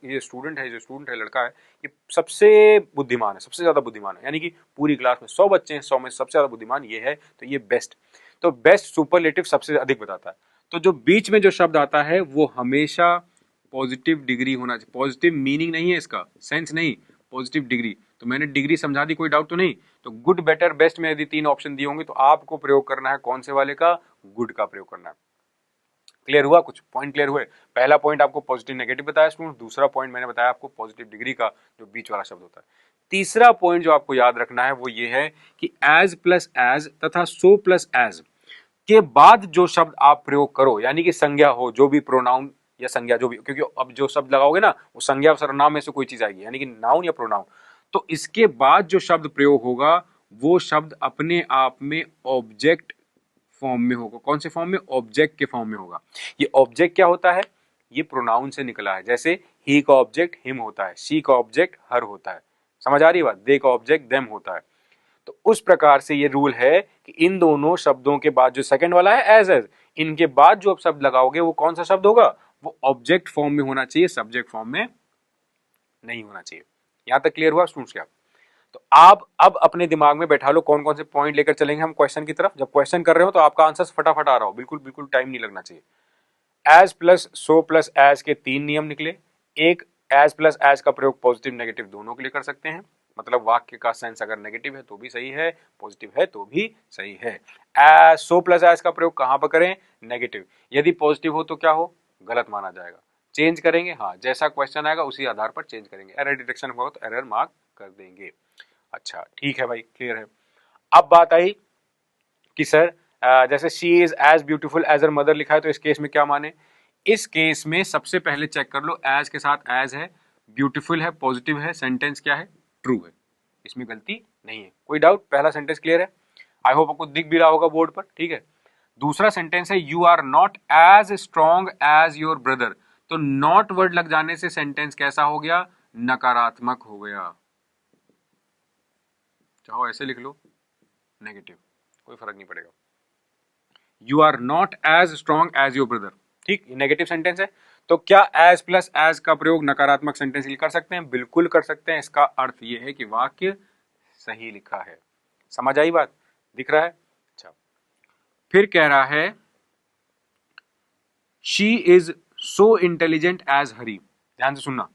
ये स्टूडेंट है, जो स्टूडेंट है लड़का है, ये सबसे बुद्धिमान है, सबसे ज्यादा बुद्धिमान है, यानी कि पूरी क्लास में 100 बच्चे हैं, 100 में सबसे ज्यादा बुद्धिमान ये है, तो ये बेस्ट। तो बेस्ट सुपरलेटिव सबसे अधिक बताता है। तो जो बीच में जो शब्द आता है वो हमेशा पॉजिटिव डिग्री होना चाहिए। पॉजिटिव मीनिंग नहीं है इसका, सेंस नहीं, पॉजिटिव डिग्री। तो मैंने डिग्री समझा दी, कोई डाउट तो नहीं। तो गुड, बेटर, बेस्ट में यदि 3 ऑप्शन दिए होंगे तो आपको प्रयोग करना है कौन से वाले का, गुड का प्रयोग करना है। क्लियर हुआ, कुछ पॉइंट क्लियर हुए। पहला पॉइंट आपको पॉजिटिव नेगेटिव बताया स्टूडेंट, दूसरा पॉइंट मैंने बताया आपको पॉजिटिव डिग्री का जो बीच वाला शब्द होता है। तीसरा पॉइंट जो आपको याद रखना है वो ये है कि एज प्लस एज तथा सो प्लस एज के बाद जो शब्द आप प्रयोग करो, यानी कि संज्ञा हो, जो भी प्रोनाउन या संज्ञा जो भी, क्योंकि अब जो शब्द लगाओगे ना वो संज्ञा सर्वनाम में से कोई चीज आएगी, यानी कि नाउन या प्रोनाउन। तो इसके बाद जो शब्द प्रयोग होगा वो शब्द अपने आप में ऑब्जेक्ट फॉर्म में होगा। कौन से फॉर्म में, ऑब्जेक्ट के फॉर्म में होगा। ये ऑब्जेक्ट क्या होता है, ये प्रोनाउन से निकला है। जैसे ही का ऑब्जेक्ट हिम होता है, शी का ऑब्जेक्ट हर होता है, समझ आ रही बात, दे का ऑब्जेक्ट देम होता है। तो उस प्रकार से ये रूल है कि इन दोनों शब्दों के बाद जो सेकंड वाला है एज, इनके बाद जो आप शब्द लगाओगे वो कौन सा शब्द होगा, वो ऑब्जेक्ट फॉर्म में होना चाहिए, सब्जेक्ट फॉर्म में नहीं होना चाहिए। यहां तक क्लियर हुआ स्टूडेंट्स क्या। तो आप अब अपने दिमाग में बैठा लो कौन कौन से पॉइंट लेकर चलेंगे हम क्वेश्चन की तरफ। जब क्वेश्चन कर रहे हो तो आपका आंसर फटाफट आ रहा हो, बिल्कुल बिल्कुल टाइम नहीं लगना चाहिए। As plus so plus as के 3 नियम निकले। एक, एज प्लस एज का प्रयोग पॉजिटिव नेगेटिव दोनों के लिए कर सकते हैं, मतलब वाक्य का सेंस अगर नेगेटिव है तो भी सही है, पॉजिटिव है तो भी सही है। एज सो प्लस एज का प्रयोग कहां पर करें, नेगेटिव। यदि पॉजिटिव हो तो क्या हो, गलत माना जाएगा। चेंज करेंगे, हाँ, जैसा क्वेश्चन आएगा उसी आधार पर चेंज करेंगे। एरर डिटेक्शन हुआ तो एरर मार्क कर देंगे। अच्छा ठीक है भाई, क्लियर है। अब बात आई कि सर जैसे she is as beautiful as her mother लिखा है, तो इस केस में क्या माने। इस केस में सबसे पहले चेक कर लो, एज के साथ एज है, ब्यूटीफुल है, पॉजिटिव है, सेंटेंस क्या है, ट्रू है, इसमें गलती नहीं है। कोई डाउट, पहला सेंटेंस क्लियर है। आई होप आपको दिख भी रहा होगा बोर्ड पर, ठीक है। दूसरा सेंटेंस है you are not as strong as your brother. तो नॉट वर्ड लग जाने से सेंटेंस कैसा हो गया, नकारात्मक हो गया। चाहो ऐसे लिख लो, नेगेटिव, कोई फर्क नहीं पड़ेगा। You are not as strong as your brother, ठीक, ये नेगेटिव सेंटेंस है। तो क्या एज प्लस एज का प्रयोग नकारात्मक सेंटेंस के लिए कर सकते हैं, बिल्कुल कर सकते हैं। इसका अर्थ यह है कि वाक्य सही लिखा है। समझ आई बात, दिख रहा है। अच्छा, फिर कह रहा है she is so intelligent as Hari. ध्यान से सुनना,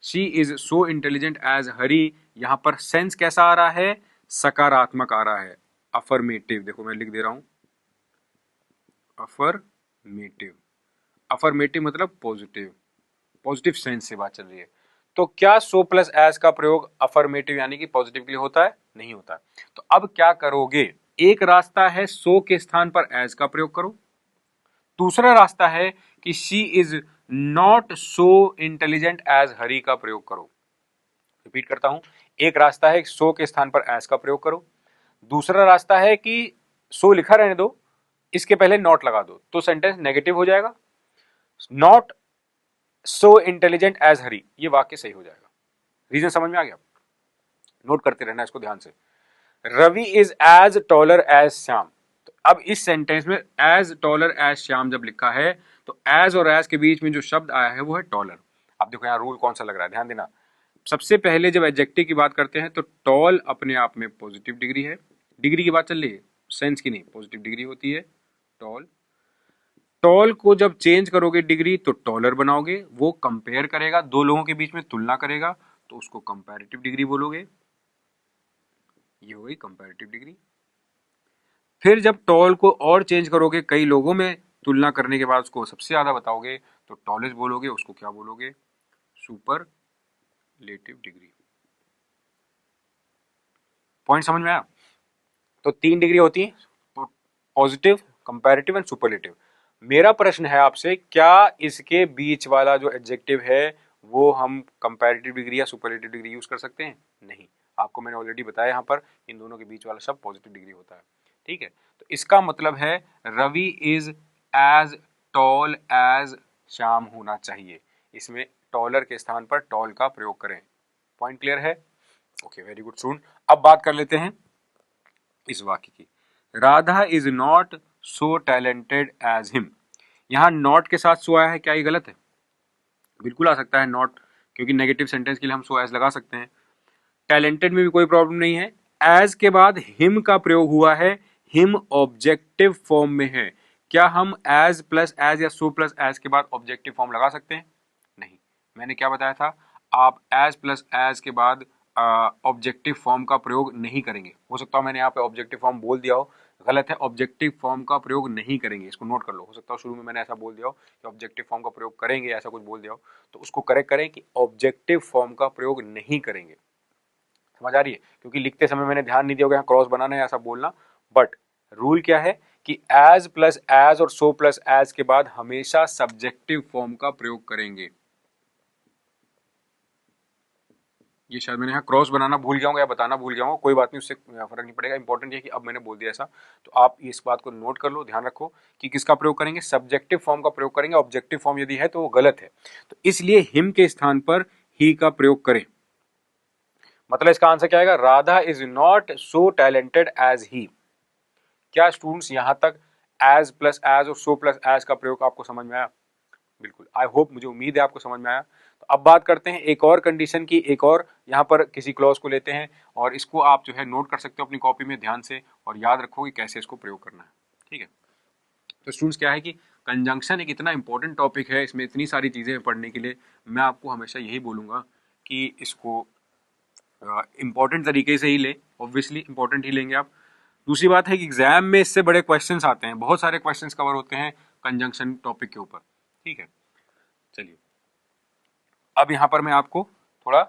she is so intelligent as Hari, यहां पर सेंस कैसा आ रहा है, सकारात्मक आ रहा है, अफर्मेटिव। देखो मैं लिख दे रहा हूं, अफर्मेटिव। अफर्मेटिव मतलब पॉजिटिव, पॉजिटिव सेंस से बात चल रही है। तो क्या सो प्लस एज का प्रयोग अफर्मेटिव यानी कि पॉजिटिव के लिए होता है, नहीं होता। तो अब क्या करोगे, एक रास्ता है सो के स्थान पर एज का प्रयोग करो, दूसरा रास्ता है कि she is not so intelligent as Hari का प्रयोग करो। रिपीट करता हूं, एक रास्ता है सो के स्थान पर एज का प्रयोग करो, दूसरा रास्ता है कि सो लिखा रहने दो, इसके पहले नॉट लगा दो, तो सेंटेंस नेगेटिव हो जाएगा। नॉट सो इंटेलिजेंट एज हरी, ये वाक्य सही हो जाएगा। रीजन समझ में आ गया। नोट करते रहना इसको ध्यान से। Ravi is as taller as Shyam. तो अब इस सेंटेंस में एज टॉलर एज श्याम जब लिखा है तो एज और एज के बीच में जो शब्द आया है वो है टॉलर। अब देखो यहाँ रूल कौन सा लग रहा है, ध्यान देना। सबसे पहले जब एडजेक्टिव की बात करते हैं तो टॉल अपने आप में पॉजिटिव डिग्री है, डिग्री की बात चल रही है, सेंस की नहीं, पॉजिटिव डिग्री होती है टॉल। टॉल को जब चेंज करोगे डिग्री तो टॉलर बनाओगे, वो कंपेयर करेगा, दो लोगों के बीच में तुलना करेगा तो उसको कंपैरेटिव डिग्री बोलोगे, ये हो गई कंपैरेटिव डिग्री। फिर जब टॉल को और चेंज करोगे, कई लोगों में तुलना करने के बाद उसको सबसे ज्यादा बताओगे तो टॉलेस्ट बोलोगे, उसको क्या बोलोगे, सुपरलेटिव डिग्री। पॉइंट समझ में आया? तो 3 डिग्री होती है, पॉजिटिव, कंपैरेटिव एंड सुपरलेटिव। मेरा प्रश्न है आपसे, क्या इसके बीच वाला जो एडजेक्टिव है वो हम कंपैरेटिव डिग्री या सुपरलेटिव डिग्री यूज कर सकते हैं? नहीं। आपको मैंने ऑलरेडी बताया यहाँ पर इन दोनों के बीच वाला शब्द पॉजिटिव डिग्री होता है, ठीक है। तो इसका मतलब है Ravi is as tall as Shyam होना चाहिए। इसमें टॉलर के स्थान पर टॉल का प्रयोग करें। पॉइंट क्लियर है? Okay, very good student. अब बात कर लेते हैं इस वाक्य की। Radha is not so talented as him. यहां नॉट के साथ सो आया है, क्या ये गलत है? बिल्कुल आ सकता है नॉट, क्योंकि नेगेटिव सेंटेंस के लिए हम सो एज लगा सकते हैं। टैलेंटेड में भी कोई प्रॉब्लम नहीं है। एज के बाद हिम का प्रयोग हुआ है, हिम ऑब्जेक्टिव फॉर्म में है। क्या हम एज प्लस एज या सो प्लस एज के बाद ऑब्जेक्टिव फॉर्म लगा सकते हैं? नहीं। मैंने क्या बताया था, आप एज प्लस एज के बाद ऑब्जेक्टिव फॉर्म का प्रयोग नहीं करेंगे। हो सकता है मैंने यहाँ पे ऑब्जेक्टिव फॉर्म बोल दिया हो, गलत है, ऑब्जेक्टिव फॉर्म का प्रयोग नहीं करेंगे, इसको नोट कर लो। हो सकता है शुरू में मैंने ऐसा बोल दिया हो कि ऑब्जेक्टिव फॉर्म का प्रयोग करेंगे, ऐसा कुछ बोल दिया हो, तो उसको करेक्ट करें कि ऑब्जेक्टिव फॉर्म का प्रयोग नहीं करेंगे। समझ आ रही है? क्योंकि लिखते समय मैंने ध्यान नहीं दिया होगा यहाँ क्रॉस बनाना है ऐसा बोलना, बट रूल क्या है कि एज प्लस एज और सो प्लस एज के बाद हमेशा सब्जेक्टिव फॉर्म का प्रयोग करेंगे। ये शायद मैंने यहाँ क्रॉस बनाना भूल गया हूँ या बताना भूल गया हूँ, कोई बात नहीं, उससे फर्क नहीं पड़ेगा। इंपॉर्टेंट ये है कि अब मैंने बोल दिया ऐसा, तो आप इस बात को नोट कर लो, ध्यान रखो कि किसका प्रयोग करेंगे, सब्जेक्टिव फॉर्म का प्रयोग करेंगे। ऑब्जेक्टिव फॉर्म यदि है तो वो गलत है, तो इसलिए हिम के स्थान पर ही का प्रयोग करें। मतलब इसका आंसर क्या आएगा, Radha is not so talented as he. क्या स्टूडेंट्स यहां तक एज प्लस एज और सो प्लस एज का प्रयोग आपको समझ में आया? बिल्कुल, आई होप, मुझे उम्मीद है आपको समझ में आया। तो अब बात करते हैं एक और कंडीशन की, एक और यहाँ पर किसी क्लॉज को लेते हैं और इसको आप जो है नोट कर सकते हो अपनी कॉपी में ध्यान से, और याद रखो कि कैसे इसको प्रयोग करना है, ठीक है। तो स्टूडेंट्स क्या है कि कंजंक्शन एक इतना इंपॉर्टेंट टॉपिक है, इसमें इतनी सारी चीजें पढ़ने के लिए, मैं आपको हमेशा यही बोलूंगा कि इसको इंपॉर्टेंट तरीके से ही ले, ऑब्वियसली इंपॉर्टेंट ही लेंगे आप। दूसरी बात है कि एग्जाम में इससे बड़े क्वेश्चंस आते हैं, बहुत सारे क्वेश्चंस कवर होते हैं कंजंक्शन टॉपिक के ऊपर, ठीक है। चलिए, अब यहाँ पर मैं आपको थोड़ा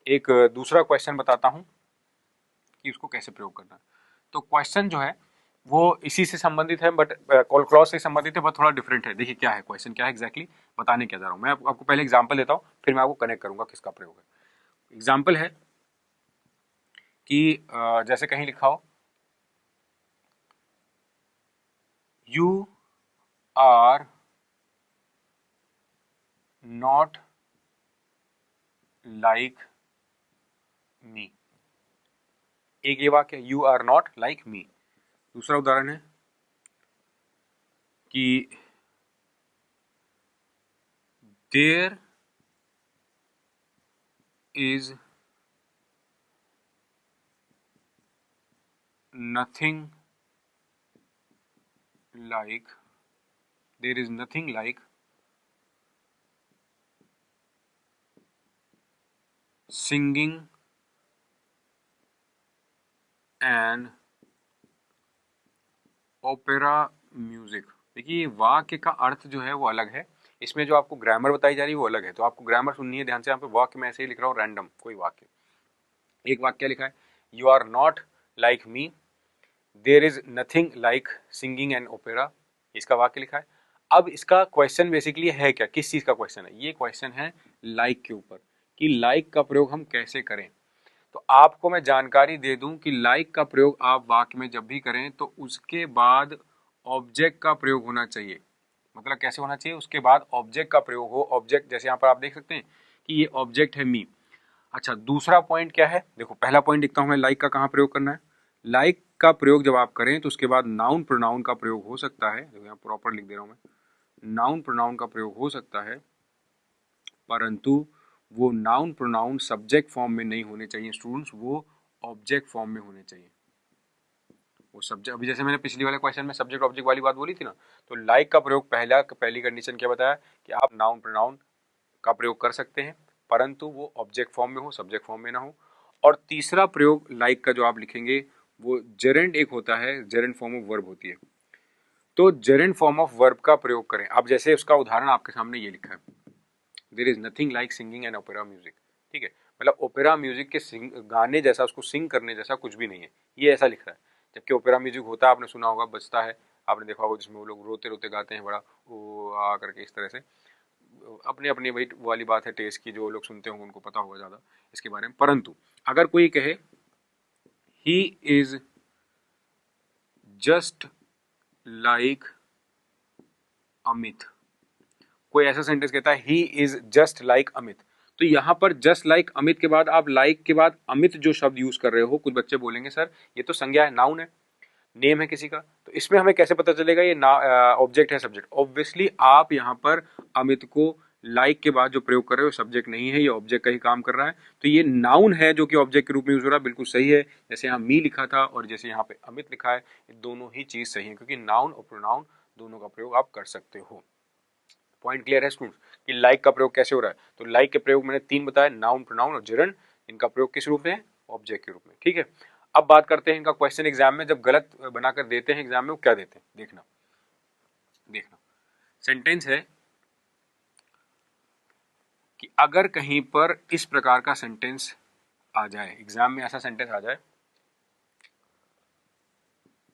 एक दूसरा क्वेश्चन बताता हूँ कि उसको कैसे प्रयोग करना है। तो क्वेश्चन जो है वो इसी से संबंधित है, बट कॉल क्लॉज से संबंधित है, बट थोड़ा डिफरेंट है। देखिए क्या है क्वेश्चन, क्या है एग्जैक्टली बताने क्या जा रहा हूँ मैं। आपको पहले एग्जाम्पल देता हूँ, फिर मैं आपको कनेक्ट करूंगा किसका प्रयोग है। एग्जाम्पल है कि जैसे कहीं लिखा हो, you are not like me. एक ये वाक्य, you are not like me. दूसरा उदाहरण है कि there is nothing like, there is nothing like singing and opera music. देखिए वाक्य का अर्थ जो है वो अलग है, इसमें जो आपको ग्रामर बताई जा रही है वो अलग है, तो आपको ग्रामर सुननी है ध्यान से। यहाँ पे वाक्य में ऐसे ही लिख रहा हूँ रैंडम कोई वाक्य। एक वाक्य लिखा है, you are not like me, there is nothing like singing and opera, इसका वाक्य लिखा है। अब इसका क्वेश्चन बेसिकली है क्या, किस चीज का क्वेश्चन है? ये क्वेश्चन है लाइक के ऊपर, कि लाइक का प्रयोग हम कैसे करें। तो आपको मैं जानकारी दे दूं कि लाइक का प्रयोग आप वाक्य में जब भी करें तो उसके बाद ऑब्जेक्ट का प्रयोग होना चाहिए। मतलब कैसे होना चाहिए, उसके बाद ऑब्जेक्ट का प्रयोग हो। ऑब्जेक्ट जैसे यहाँ पर आप देख सकते हैं कि ये ऑब्जेक्ट है मी। अच्छा, दूसरा पॉइंट क्या है, देखो पहला पॉइंट लिखता हूं मैं, लाइक का कहाँ प्रयोग करना है। लाइक का प्रयोग जब आप करें तो उसके बाद नाउन प्रोनाउन का प्रयोग हो सकता है, देखो यहाँ प्रॉपर लिख दे रहा हूं मैं, नाउन प्रोनाउन का प्रयोग हो सकता है, परंतु वो नाउन प्रोनाउन सब्जेक्ट फॉर्म में नहीं होने चाहिए स्टूडेंट्स, वो ऑब्जेक्ट फॉर्म में होने चाहिए। वो सब्जेक्ट, अभी जैसे मैंने पिछली वाले क्वेश्चन में सब्जेक्ट ऑब्जेक्ट वाली बात बोली थी ना, तो लाइक का प्रयोग पहली कंडीशन क्या बताया कि आप नाउन प्रोनाउन का प्रयोग कर सकते हैं, परंतु वो ऑब्जेक्ट फॉर्म में हो, सब्जेक्ट फॉर्म में ना हो। और तीसरा प्रयोग लाइक का जो आप लिखेंगे वो जेरेंड एक होता है, जेरेंड फॉर्म ऑफ वर्ब होती है, तो जेरेंड फॉर्म ऑफ वर्ब का प्रयोग करें। अब जैसे उसका उदाहरण आपके सामने ये लिखा है, there is nothing like singing and opera music, ठीक है, मतलब ओपेरा म्यूजिक के गाने जैसा, उसको सिंग करने जैसा कुछ भी नहीं है, ये ऐसा लिख रहा है। जबकि ओपेरा म्यूजिक होता है, आपने सुना होगा, बजता है, आपने देखा होगा जिसमें वो लोग रोते रोते गाते हैं, बड़ा ओ आ करके इस तरह से। अपनी अपनी वही वाली बात है टेस्ट की, जो लोग सुनते होंगे उनको पता होगा ज़्यादा इसके बारे में। परंतु अगर कोई कहे he is just like Amit, कोई ऐसा सेंटेंस कहता है he is just like Amit, तो यहाँ पर जस्ट लाइक अमित के बाद आप लाइक के बाद अमित जो शब्द यूज कर रहे हो, कुछ बच्चे बोलेंगे सर ये तो संज्ञा है, नाउन है, नेम है किसी का, तो इसमें हमें कैसे पता चलेगा ये ऑब्जेक्ट है सब्जेक्ट। ऑब्वियसली आप यहाँ पर अमित को लाइक के बाद जो प्रयोग कर रहे हो सब्जेक्ट नहीं है, ये ऑब्जेक्ट का ही काम कर रहा है, तो ये नाउन है जो कि ऑब्जेक्ट के रूप में यूज हो रहा है, बिल्कुल सही है। जैसे यहाँ मी लिखा था और जैसे यहाँ पे अमित लिखा है, ये दोनों ही चीज सही है, क्योंकि नाउन और प्रोनाउन दोनों का प्रयोग आप कर सकते हो। पॉइंट क्लियर है स्टूडेंट्स कि लाइक का प्रयोग कैसे हो रहा है? तो लाइक के प्रयोग मैंने तीन बताया, नाउन, प्रोनाउन और जेरंड, इनका प्रयोग किस रूप में है? ऑब्जेक्ट के रूप में, ठीक है। अब बात करते हैं इनका क्वेश्चन एग्जाम में जब गलत बनाकर देते हैं एग्जाम में, वो क्या देते हैं, देखना देखना। सेंटेंस है कि अगर कहीं पर इस प्रकार का सेंटेंस आ जाए, एग्जाम में ऐसा सेंटेंस आ जाए,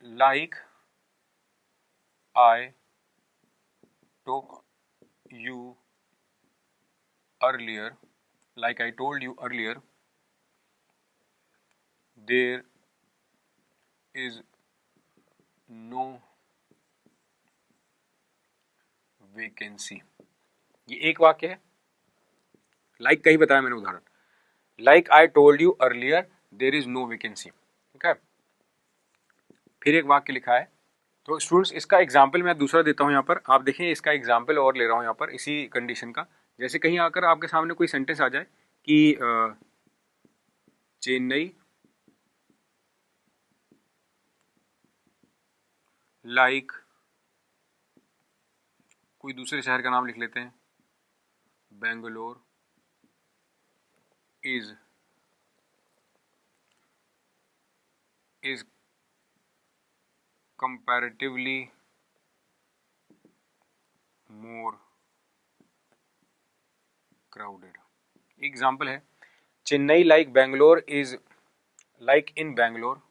लाइक आई टोक you earlier, like I told you earlier, there is no vacancy। ये एक वाक्य है, लाइक का ही बताया मैंने उदाहरण, like I told you earlier there is no vacancy, ठीक है। फिर एक वाक्य लिखा है, तो स्टूडेंट्स इसका एग्जाम्पल मैं दूसरा देता हूं यहाँ पर, आप देखें इसका एग्जाम्पल और ले रहा हूं यहाँ पर इसी कंडीशन का। जैसे कहीं आकर आपके सामने कोई सेंटेंस आ जाए कि चेन्नई लाइक, कोई दूसरे शहर का नाम लिख लेते हैं, Bangalore is comparatively more crowded. Example है, Chennai like Bangalore is like in Bangalore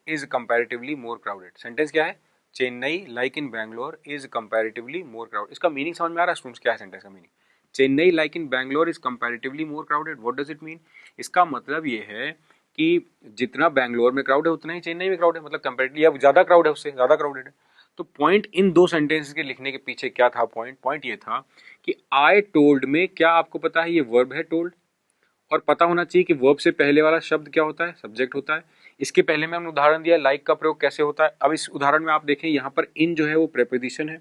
is comparatively more crowded. Sentence क्या है? Chennai like in Bangalore is comparatively more crowded. इसका मीनिंग समझ में आ रहा है स्टूडेंट्स, क्या है सेंटेंस का meaning? Chennai like in Bangalore is comparatively more crowded, what does it mean? इसका मतलब ये है कि जितना बेंगलोर में क्राउड है उतना ही चेन्नई में क्राउड है, मतलब कंपैरेटिवली अब ज्यादा क्राउड है, उससे ज्यादा क्राउडेड है। तो पॉइंट इन दो सेंटेंसेस के लिखने के पीछे क्या था? पॉइंट ये था कि आई टोल्ड में क्या आपको पता है ये वर्ब है टोल्ड, और पता होना चाहिए कि वर्ब से पहले वाला शब्द क्या होता है? सब्जेक्ट होता है। इसके पहले में हमने उदाहरण दिया लाइक का प्रयोग कैसे होता है। अब इस उदाहरण में आप देखें यहाँ पर इन जो है वो प्रेपोजिशन है।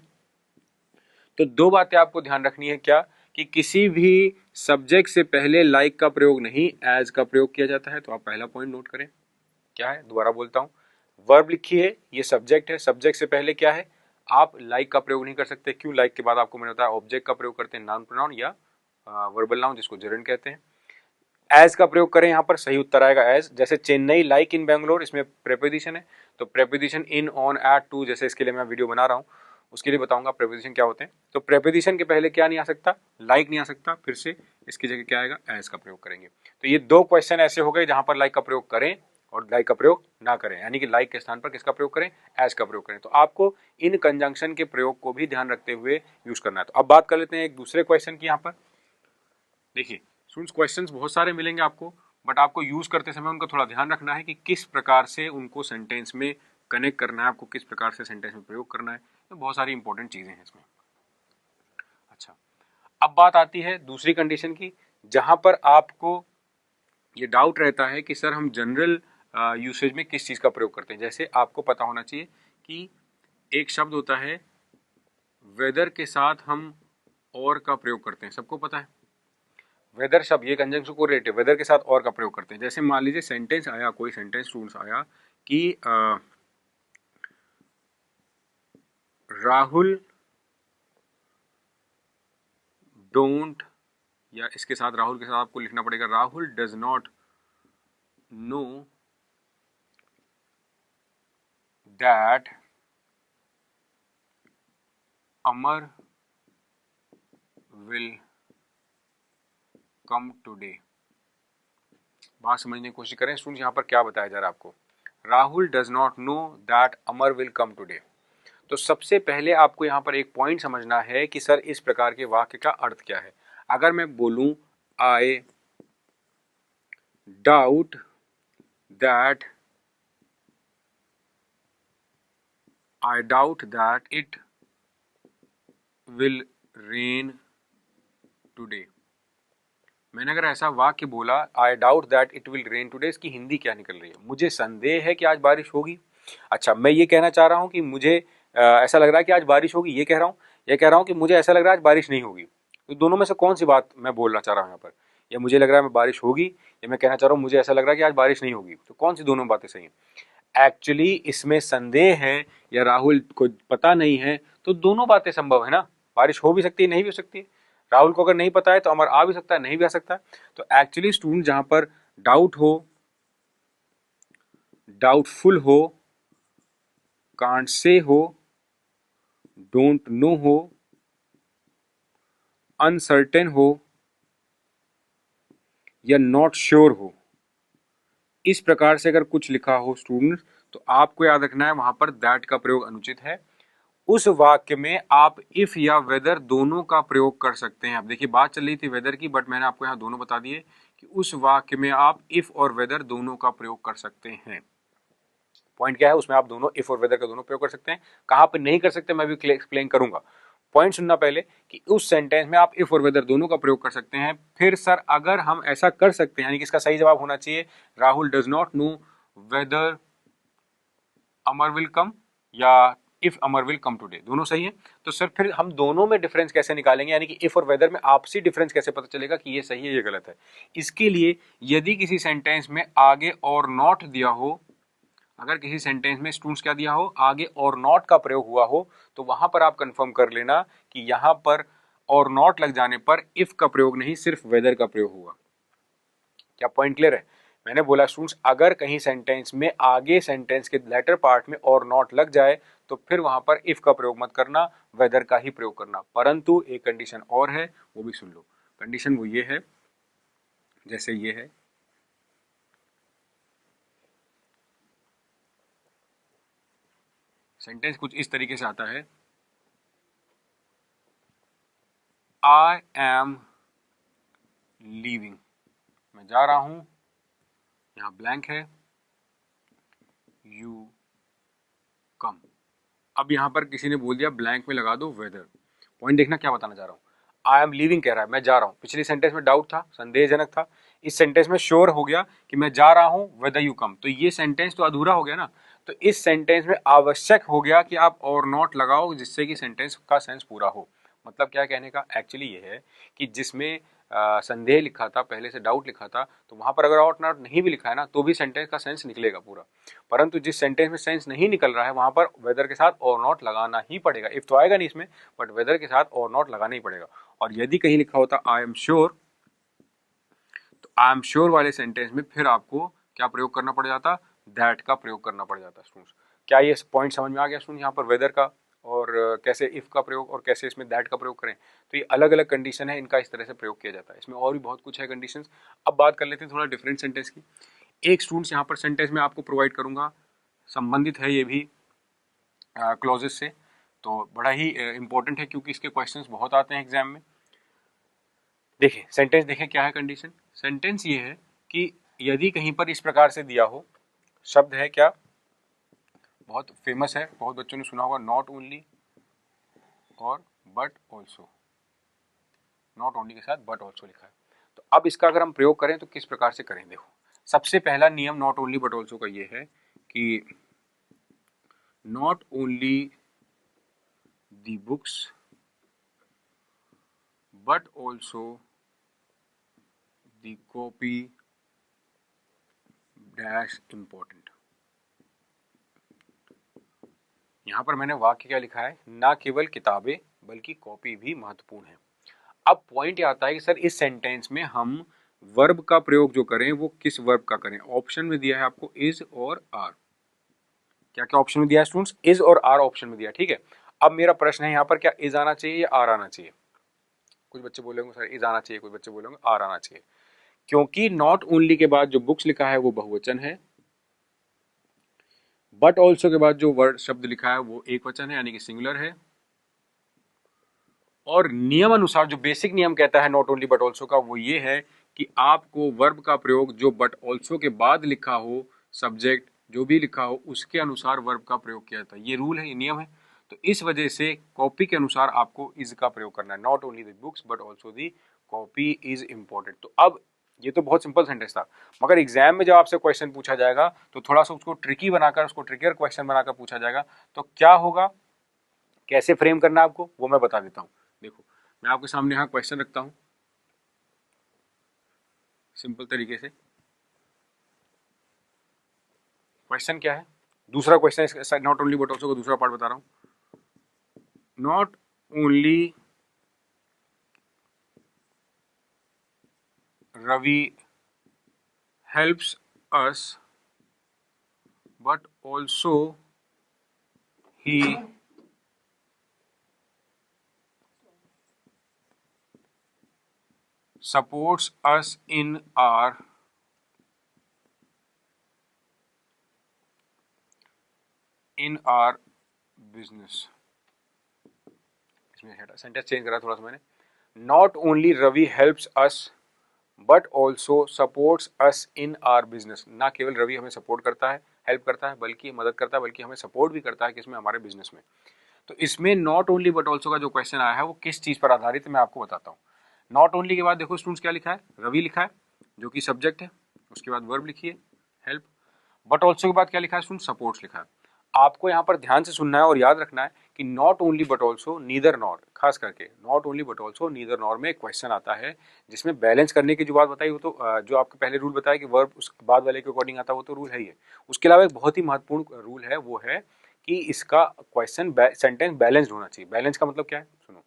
तो दो बातें आपको ध्यान रखनी है, क्या कि किसी भी सब्जेक्ट से पहले लाइक का प्रयोग नहीं, एज का प्रयोग किया जाता है। तो आप पहला पॉइंट नोट करें, क्या है? दोबारा बोलता हूं, वर्ब लिखी है, ये सब्जेक्ट है, सब्जेक्ट से पहले क्या है? आप लाइक का प्रयोग नहीं कर सकते। क्यों? लाइक के बाद आपको मैंने बताया ऑब्जेक्ट का प्रयोग करते हैं, नाउन प्रोनाउन या वर्बल नाउन जिसको जेरंड कहते हैं। एज का प्रयोग करें यहाँ पर, सही उत्तर आएगा एज। जैसे चेन्नई लाइक इन बेंगलोर, इसमें प्रेपोजिशन है, तो preposition in, on, at, to, जैसे इसके लिए मैं वीडियो बना रहा हूँ उसके लिए बताऊंगा प्रेपोजिशन क्या होते हैं। तो प्रेपोजिशन के पहले क्या नहीं आ सकता? लाइक नहीं आ सकता, फिर से इसकी जगह क्या आएगा? एज का प्रयोग करेंगे। तो ये दो क्वेश्चन ऐसे हो गए जहां पर लाइक का प्रयोग करें और लाइक का प्रयोग ना करें, यानी कि लाइक के स्थान पर किसका प्रयोग करें? एज का प्रयोग करें। तो आपको इन कंजंक्शन के प्रयोग को भी ध्यान रखते हुए यूज करना है। तो अब बात कर लेते हैं एक दूसरे क्वेश्चन की। यहाँ पर देखिए स्टूडेंट्स, क्वेश्चंस बहुत सारे मिलेंगे आपको, बट आपको यूज करते समय उनका थोड़ा ध्यान रखना है कि किस प्रकार से उनको सेंटेंस में कनेक्ट करना है, आपको किस प्रकार से सेंटेंस में प्रयोग करना है। तो बहुत सारी इंपॉर्टेंट चीजें हैं इसमें। अच्छा, अब बात आती है दूसरी कंडीशन की, जहां पर आपको ये डाउट रहता है कि सर हम जनरल यूसेज में किस चीज का प्रयोग करते हैं। जैसे आपको पता होना चाहिए कि एक शब्द होता है वेदर के साथ हम और का प्रयोग करते हैं, सबको पता है। वेदर शब्द ये कंजंक्शन को रिलेटिव वेदर के साथ और का प्रयोग करते हैं। जैसे मान लीजिए सेंटेंस आया, कोई सेंटेंस स्टूडेंट्स आया कि राहुल डोंट, या इसके साथ राहुल के साथ आपको लिखना पड़ेगा Rahul does not know that Amar will come today. बात समझने की कोशिश करें स्टूडेंट्स, यहाँ पर क्या बताया जा रहा है आपको, Rahul does not know that Amar will come today. तो सबसे पहले आपको यहाँ पर एक पॉइंट समझना है कि सर इस प्रकार के वाक्य का अर्थ क्या है। अगर मैं बोलूं I doubt that it will rain today, मैंने अगर ऐसा वाक्य बोला I doubt that it will rain today, इसकी हिंदी क्या निकल रही है, मुझे संदेह है कि आज बारिश होगी। अच्छा, मैं ये कहना चाह रहा हूँ कि मुझे ऐसा लग रहा है कि आज बारिश होगी, ये कह रहा हूँ, या कह रहा हूँ कि मुझे ऐसा लग रहा है आज बारिश नहीं होगी। तो दोनों में से कौन सी बात मैं बोलना चाह रहा हूँ यहाँ पर, या मुझे लग रहा है मैं बारिश होगी, या मैं कहना चाह रहा हूँ मुझे ऐसा लग रहा है कि आज बारिश नहीं होगी, तो कौन सी दोनों बातें सही हैं। एक्चुअली इसमें संदेह है या राहुल को पता नहीं है, तो दोनों बातें संभव है ना, बारिश हो भी सकती है, नहीं भी हो सकती है। राहुल को अगर नहीं पता है तो अमर आ भी सकता है, नहीं भी आ सकता है। तो एक्चुअली स्टूडेंट जहां पर डाउट हो, डाउटफुल हो, कांट से हो, डोंट नो हो, अनसर्टेन हो, या नॉट श्योर हो, इस प्रकार से अगर कुछ लिखा हो स्टूडेंट, तो आपको याद रखना है वहां पर दैट का प्रयोग अनुचित है। उस वाक्य में आप इफ या वेदर दोनों का प्रयोग कर सकते हैं। अब देखिए बात चल रही थी वेदर की, बट मैंने आपको यहाँ दोनों बता दिए कि उस वाक्य में आप इफ और वेदर दोनों का प्रयोग कर सकते हैं। पॉइंट क्या है, उसमें आप दोनों इफ और वेदर का दोनों प्रयोग कर सकते हैं। कहां पर नहीं कर सकते मैं भी एक्सप्लेन करूंगा। पॉइंट सुनना पहले कि उस सेंटेंस में आप इफ और वेदर दोनों का प्रयोग कर सकते हैं। फिर सर अगर हम ऐसा कर सकते हैं, यानी कि इसका सही जवाब होना चाहिए Rahul does not know whether Amar will come, या if Amar will come today, दोनों सही है। तो सर फिर हम दोनों में डिफरेंस कैसे निकालेंगे, यानी कि इफ और वेदर में आपसी डिफरेंस कैसे पता चलेगा कि ये सही है ये गलत है। इसके लिए यदि किसी सेंटेंस में आगे और नॉट दिया हो, अगर किसी सेंटेंस में स्टूडेंट्स क्या दिया हो, आगे और नॉट का प्रयोग हुआ हो, तो वहां पर आप कंफर्म कर लेना कि यहां पर और नॉट लग जाने पर इफ का प्रयोग नहीं, सिर्फ वेदर का प्रयोग हुआ। क्या पॉइंट क्लियर है। मैंने बोला स्टूडेंट्स अगर कहीं सेंटेंस में आगे सेंटेंस के लेटर पार्ट में और नॉट लग जाए तो फिर वहां पर इफ का प्रयोग मत करना, वेदर का ही प्रयोग करना। परंतु एक कंडीशन और है, वो भी सुन लो। कंडीशन वो ये है, जैसे ये है, सेंटेंस कुछ इस तरीके से आता है, आई एम लीविंग, मैं जा रहा हूं, यहां ब्लैंक है, यू कम। अब यहां पर किसी ने बोल दिया ब्लैंक में लगा दो वेदर। पॉइंट देखना क्या बताना चाह रहा हूं, आई एम लीविंग कह रहा है मैं जा रहा हूं, पिछली सेंटेंस में डाउट था, संदेहजनक था, इस सेंटेंस में श्योर हो गया कि मैं जा रहा हूं वेदर यू कम, तो ये सेंटेंस तो अधूरा हो गया ना। तो इस सेंटेंस में आवश्यक हो गया कि आप और नॉट लगाओ, जिससे कि सेंटेंस का सेंस पूरा हो। मतलब क्या कहने का एक्चुअली ये है कि जिसमें संदेह लिखा था, पहले से डाउट लिखा था, तो वहां पर अगर और नॉट नहीं भी लिखा है ना, तो भी सेंटेंस का सेंस निकलेगा पूरा। परंतु जिस सेंटेंस में सेंस नहीं निकल रहा है वहां पर वेदर के साथ और नॉट लगाना ही पड़ेगा। इफ तो आएगा नहीं इसमें, बट वेदर के साथ और नॉट लगाना ही पड़ेगा। और यदि कहीं लिखा होता आई एम श्योर, तो आई एम श्योर वाले सेंटेंस में फिर आपको क्या प्रयोग करना पड़ जाता, दैट का प्रयोग करना पड़ जाता। स्टूडेंट्स क्या ये पॉइंट समझ में आ गया स्टूडेंट, यहाँ पर वेदर का और कैसे इफ का प्रयोग और कैसे इसमें दैट का प्रयोग करें। तो ये अलग अलग कंडीशन है, इनका इस तरह से प्रयोग किया जाता है। इसमें और भी बहुत कुछ है कंडीशंस। अब बात कर लेते हैं थोड़ा डिफरेंट सेंटेंस की। एक स्टूडेंट्स यहाँ पर सेंटेंस में आपको प्रोवाइड करूंगा, संबंधित है ये भी क्लॉजेस से, तो बड़ा ही इंपॉर्टेंट है क्योंकि इसके क्वेश्चंस बहुत आते हैं एग्जाम में। देखिए सेंटेंस देखें क्या है कंडीशन। सेंटेंस ये है कि यदि कहीं पर इस प्रकार से दिया हो, शब्द है क्या, बहुत फेमस है, बहुत बच्चों ने सुना होगा, नॉट ओनली और बट ऑल्सो। नॉट ओनली के साथ बट ऑल्सो लिखा है। तो अब इसका अगर हम प्रयोग करें तो किस प्रकार से करें, देखो सबसे पहला नियम नॉट ओनली बट ऑल्सो का ये है कि not only the books but also the copy dash important. यहां पर मैंने वाक्य क्या लिखा है, ना केवल किताबें बल्कि कॉपी भी महत्वपूर्ण है। अब पॉइंट ये आता है कि सर इस सेंटेंस में हम वर्ब का प्रयोग जो करें वो किस वर्ब का करें। ऑप्शन में दिया है आपको इज और आर। क्या क्या ऑप्शन में दिया है स्टूडेंट्स, इज और आर ऑप्शन में दिया, ठीक है। अब मेरा प्रश्न है यहाँ पर क्या इज आना चाहिए या आर आना चाहिए। कुछ बच्चे बोलेंगे सर इज आना चाहिए, कुछ बच्चे बोलेंगे आर आना चाहिए, क्योंकि नॉट ओनली के बाद जो बुक्स लिखा है वो बहुवचन है, बट ऑल्सो के बाद जो वर्ड शब्द लिखा है वो एक वचन है यानी कि सिंगुलर है, और नियम अनुसार जो बेसिक नियम कहता है नॉट ओनली बट ऑल्सो का वो ये है कि आपको वर्ब का प्रयोग जो बट ऑल्सो के बाद लिखा हो, सब्जेक्ट जो भी लिखा हो उसके अनुसार वर्ब का प्रयोग किया जाता है। ये रूल है, ये नियम है। तो इस वजह से कॉपी के अनुसार आपको इज का प्रयोग करना है। Not only the books but also the copy is important. तो अब ये तो बहुत सिंपल सेंटेंस था, मगर एग्जाम में जब आपसे क्वेश्चन पूछा जाएगा तो थोड़ा सा उसको ट्रिकी बनाकर, उसको ट्रिकियर क्वेश्चन बनाकर पूछा जाएगा। तो क्या होगा, कैसे फ्रेम करना है आपको वो मैं बता देता हूँ। देखो मैं आपके सामने यहाँ क्वेश्चन रखता हूँ सिंपल तरीके से। क्वेश्चन क्या है, दूसरा question not only but also का दूसरा पार्ट बता रहा हूँ। Not only Ravi helps us but also he supports us in our business। इसमें सेंटेंस चेंज करा थोड़ा सा मैंने। Not only Ravi helps us but also supports us in our business. ना केवल रवि हमें सपोर्ट करता है, हेल्प करता है, बल्कि मदद करता है, बल्कि हमें सपोर्ट भी करता है किसमें, हमारे बिजनेस में। तो इसमें नॉट ओनली बट ऑल्सो का जो क्वेश्चन आया है वो किस चीज पर आधारित है मैं आपको बताता हूँ। नॉट ओनली के बाद देखो स्टूडेंट्स क्या लिखा है, रवि लिखा है जो कि सब्जेक्ट है, उसके बाद वर्ब लिखिए हेल्प, बट ऑल्सो के बाद क्या लिखा है स्टूडेंट, सपोर्ट्स लिखा है। आपको यहाँ पर ध्यान से सुनना है और याद रखना है कि not only but also neither nor, खास करके not only but also neither nor में एक क्वेश्चन आता है जिसमें बैलेंस करने की जो बात बताई वो तो जो आपके पहले रूल बताया कि वर्ब उस बाद वाले के अकॉर्डिंग आता है वो तो रूल है ही है। उसके अलावा एक बहुत ही महत्वपूर्ण रूल है, वो है कि इसका क्वेश्चन सेंटेंस बैलेंस्ड होना चाहिए। बैलेंस का मतलब क्या है, सुनो,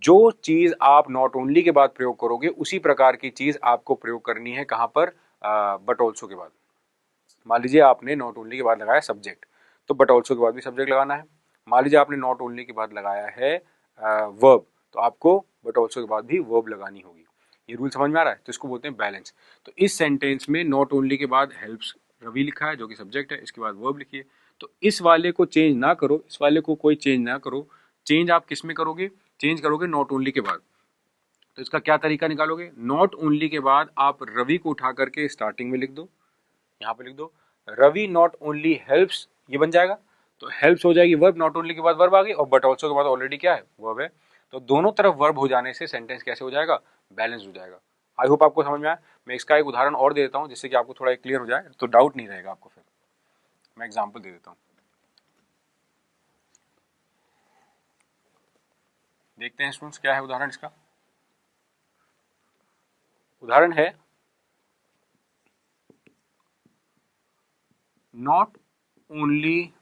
जो चीज आप नॉट ओनली के बाद प्रयोग करोगे उसी प्रकार की चीज आपको प्रयोग करनी है कहां पर, बट ऑल्सो के बाद। मान लीजिए आपने नॉट ओनली के बाद लगाया सब्जेक्ट, तो बट ऑल्सो के बाद भी सब्जेक्ट लगाना है। मान लीजिए आपने नॉट ओनली के बाद लगाया है वर्ब, तो आपको बट ऑल्सो के बाद भी वर्ब लगानी होगी। ये रूल समझ में आ रहा है, तो इसको बोलते हैं बैलेंस। तो इस सेंटेंस में नॉट ओनली के बाद हेल्प्स रवि लिखा है जो कि सब्जेक्ट है, इसके बाद वर्ब लिखिए। तो इस वाले को चेंज ना करो, इस वाले को कोई चेंज ना करो। चेंज आप किस में करोगे, चेंज करोगे नॉट ओनली के बाद। तो इसका क्या तरीका निकालोगे, नॉट ओनली के बाद आप रवि को उठा करके स्टार्टिंग में लिख दो, यहाँ पे लिख दो रवि नॉट ओनली हेल्प्स, ये बन जाएगा। तो हेल्प्स हो जाएगी वर्ब, नॉट ओनली के बाद वर्ब आ गई, और बट ऑल्सो के बाद ऑलरेडी क्या है, वर्ब है। तो दोनों तरफ वर्ब हो जाने से सेंटेंस कैसे हो जाएगा, बैलेंस हो जाएगा। आई होप आपको समझ में आया। मैं इसका एक उदाहरण और दे देता हूँ जिससे कि आपको थोड़ा क्लियर हो जाए, तो डाउट नहीं रहेगा आपको। फिर मैं एग्जाम्पल दे देता हूँ, देखते हैं स्टूडेंट्स क्या है उदाहरण इसका। उदाहरण है नॉट ओनली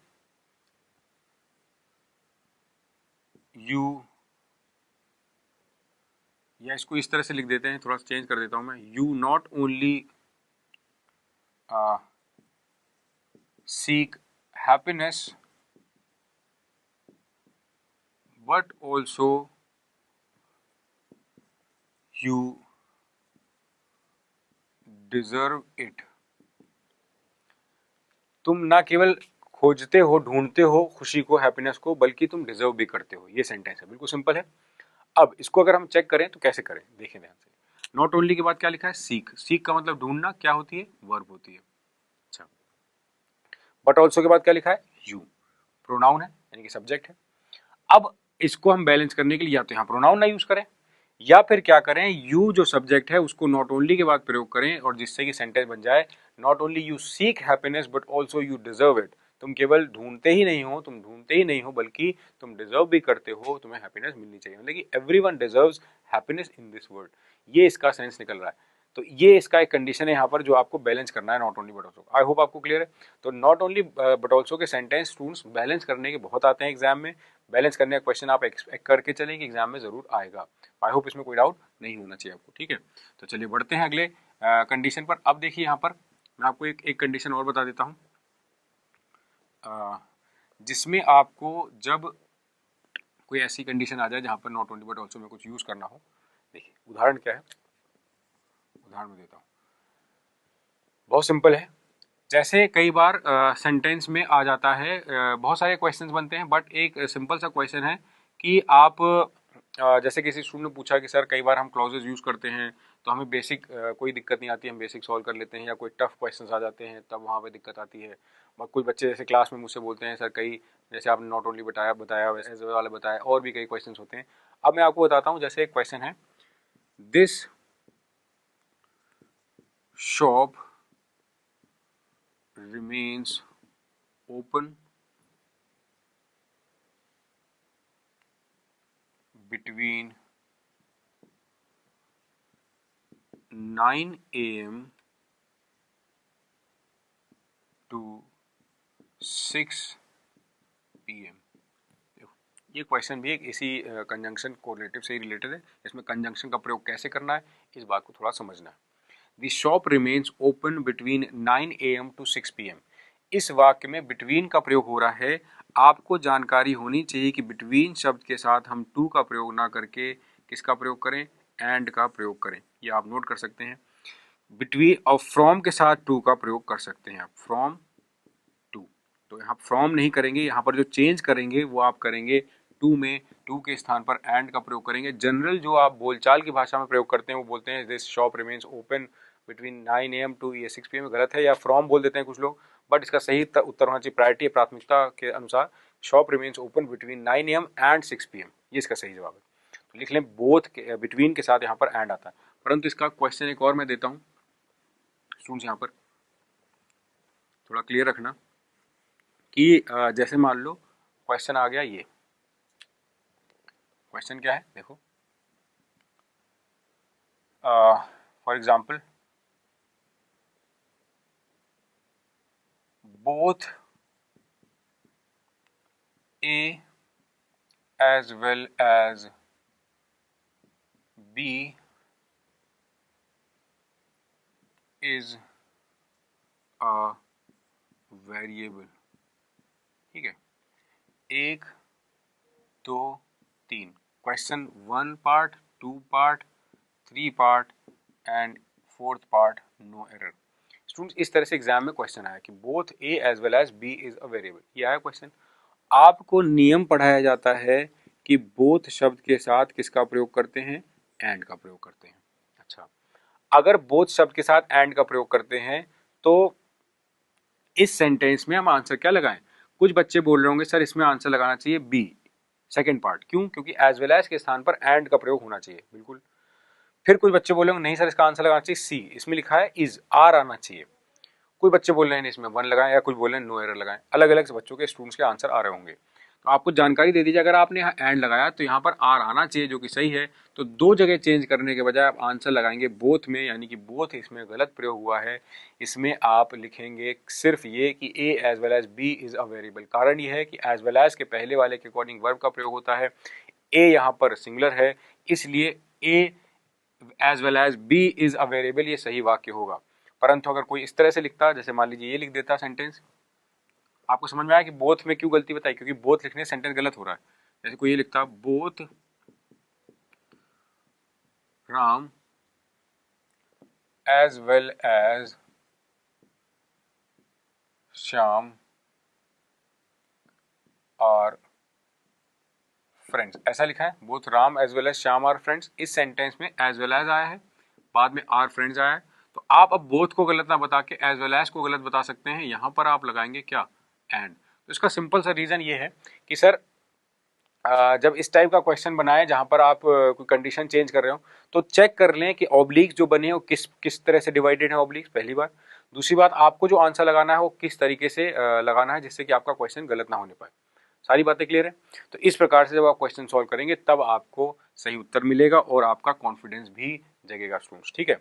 यू, या इसको इस तरह से लिख देते हैं, थोड़ा सा चेंज कर देता हूं मैं, you not only seek happiness but also you deserve it. तुम ना केवल खोजते हो, ढूंढते हो खुशी को, हैप्पीनेस को, बल्कि तुम डिजर्व भी करते हो। ये सेंटेंस है, बिल्कुल सिंपल है। अब इसको अगर हम चेक करें तो कैसे करें, देखें ध्यान से। नॉट ओनली के बाद क्या लिखा है, सीक। सीक का मतलब ढूंढना, क्या होती है, वर्ब होती है। अच्छा, बट ऑल्सो के बाद क्या लिखा है, यू, प्रोनाउन है यानी कि सब्जेक्ट है। अब इसको हम बैलेंस करने के लिए या तो यहाँ प्रोनाउन ना यूज करें या फिर क्या करें, यू जो सब्जेक्ट है उसको नॉट ओनली के बाद प्रयोग करें और जिससे कि सेंटेंस बन जाए not only you seek happiness but also you deserve it. तुम केवल ढूंढते ही नहीं हो, तुम ढूंढते ही नहीं हो बल्कि तुम डिजर्व भी करते हो, तुम्हें हैप्पीनेस मिलनी चाहिए, मतलब कि everyone deserves happiness in this world. ये इसका सेंस निकल रहा है। तो ये इसका एक कंडीशन है यहाँ पर जो आपको बैलेंस करना है, not only but also. I hope आपको क्लियर है। तो नॉट ओनली बट ऑल्सो के सेंटेंस स्टूडेंट्स बैलेंस करने के बहुत आते हैं एग्जाम में। बैलेंस करने का क्वेश्चन आप एक्सपेक्ट करके चलें कि एग्जाम में जरूर आएगा। आई होप इसमें कोई डाउट नहीं होना चाहिए आपको, ठीक है। तो चलिए बढ़ते हैं अगले कंडीशन पर। अब देखिए यहाँ पर मैं आपको एक कंडीशन और बता देता हूँ जिसमें आपको जब कोई ऐसी कंडीशन आ जाए जहाँ पर नॉट ओनली बट ऑल्सो में कुछ यूज करना हो। देखिए उदाहरण क्या है, उदाहरण में देता हूँ, बहुत सिंपल है। जैसे कई बार सेंटेंस में आ जाता है, बहुत सारे क्वेश्चंस बनते हैं बट एक सिंपल सा क्वेश्चन है कि आप जैसे किसी स्टूडेंट ने पूछा कि सर कई बार हम क्लॉजेज यूज करते हैं तो हमें बेसिक कोई दिक्कत नहीं आती, हम बेसिक सॉल्व कर लेते हैं, या कोई टफ क्वेश्चंस आ जाते हैं तब वहाँ पे दिक्कत आती है। कुछ बच्चे जैसे क्लास में मुझसे बोलते हैं सर कई, जैसे आपने नॉट ओनली बताया वैसे वाले बताया, और भी कई क्वेश्चंस होते हैं। अब मैं आपको बताता हूँ, जैसे एक क्वेश्चन है, this shop remains open between 9 a.m. to 6 p.m. ये क्वेश्चन भी एक इसी कंजंक्शन कोरिलेटिव से ही रिलेटेड है। इसमें कंजंक्शन का प्रयोग कैसे करना है इस बात को थोड़ा समझना है। The shop remains open between 9 a.m. to 6 p.m. इस वाक्य में बिटवीन का प्रयोग हो रहा है। आपको जानकारी होनी चाहिए कि बिटवीन शब्द के साथ हम टू का प्रयोग ना करके किसका प्रयोग करें, एंड का प्रयोग करें। ये आप नोट कर सकते हैं। बिटवीन और फ्रॉम के साथ टू का प्रयोग कर सकते हैं आप, फ्रॉम टू। तो यहाँ फ्रॉम नहीं करेंगे, यहाँ पर जो चेंज करेंगे वो आप करेंगे टू में, टू के स्थान पर एंड का प्रयोग करेंगे। जनरल जो आप बोलचाल की भाषा में प्रयोग करते हैं वो बोलते हैं this shop remains open between 9 AM to 6 PM, गलत है, या फ्रॉम बोल देते हैं कुछ लोग, बट इसका सही उत्तर होना चाहिए, प्रायोरिटी प्राथमिकता के अनुसार shop remains open between 9 AM and 6 PM, ये इसका सही जवाब है। तो लिख लें बोथ के बिटवीन के साथ यहाँ पर एंड आता है। परंतु इसका क्वेश्चन एक और मैं देता हूँ स्टूडेंट्स, यहाँ पर थोड़ा क्लियर रखना कि जैसे मान लो क्वेश्चन आ गया, ये क्वेश्चन क्या है देखो, for example both A as well as B is a variable, ठीक है। एक दो तीन, question 1 part, 2 part, 3 part and 4th part, no error. Students इस तरह से एग्जाम में क्वेश्चन आया कि both A as well as B is a variable, ये आया क्वेश्चन। आपको नियम पढ़ाया जाता है कि बोथ शब्द के साथ किसका प्रयोग करते हैं, एंड का प्रयोग करते हैं। अच्छा, अगर बोथ शब्द के साथ एंड का प्रयोग करते हैं तो इस सेंटेंस में हम आंसर क्या लगाएं। कुछ बच्चे बोल रहे होंगे सर इसमें आंसर लगाना चाहिए बी, सेकेंड पार्ट, क्यों, क्योंकि एज वेल एज के स्थान पर एंड का प्रयोग होना चाहिए, बिल्कुल। फिर कुछ बच्चे बोलेंगे नहीं सर इसका आंसर लगाना चाहिए सी, इसमें लिखा है इज, आर आना चाहिए। कोई बच्चे बोल रहे हैं इसमें 1 लगाएं, या कुछ बोल रहे हैं नो एरर लगाएं। अलग अलग बच्चों के स्टूडेंट्स के आंसर आ रहे होंगे, तो आपको जानकारी दे दीजिए। अगर आपने यहाँ एंड लगाया तो यहाँ पर आर आना चाहिए, जो कि सही है। तो दो जगह चेंज करने के बजाय आप आंसर लगाएंगे बोथ में, यानी कि बोथ इसमें गलत प्रयोग हुआ है। इसमें आप लिखेंगे सिर्फ ये कि A as well as B is a variable. कारण ये है कि एज वेल एज के पहले वाले के अकॉर्डिंग वर्ब का प्रयोग होता है, ए यहाँ पर सिंगुलर है, इसलिए A as well as B is a variable, ये सही वाक्य होगा। परंतु अगर कोई इस तरह से लिखता, जैसे मान लीजिए ये लिख देता सेंटेंस, आपको समझ में आया कि बोथ में क्यों गलती बताई, क्योंकि बोथ लिखने सेंटेंस गलत हो रहा है। जैसे कोई ये लिखता both Ram as well as Shyam are friends, ऐसा लिखा है, both Ram as well as Shyam are friends. इस सेंटेंस में एज वेल एज आया है, बाद में आर फ्रेंड्स आया है। तो आप अब बोथ को गलत ना बता के एज वेल एज को गलत बता सकते हैं। यहां पर आप लगाएंगे क्या, एंड। तो इसका सिंपल सा रीजन ये है कि सर जब इस टाइप का क्वेश्चन बनाए जहां पर आप कोई कंडीशन चेंज कर रहे हो तो चेक कर लें कि ऑब्लिक्स जो बने हैं वो किस तरह से डिवाइडेड है ऑब्लिक्स, पहली बात। दूसरी बात, आपको जो आंसर लगाना है वो किस तरीके से लगाना है जिससे कि आपका क्वेश्चन गलत ना होने पाए। सारी बातें क्लियर है? तो इस प्रकार से जब आप क्वेश्चन सॉल्व करेंगे तब आपको सही उत्तर मिलेगा और आपका कॉन्फिडेंस भी जगेगा स्टूडेंट्स, ठीक है।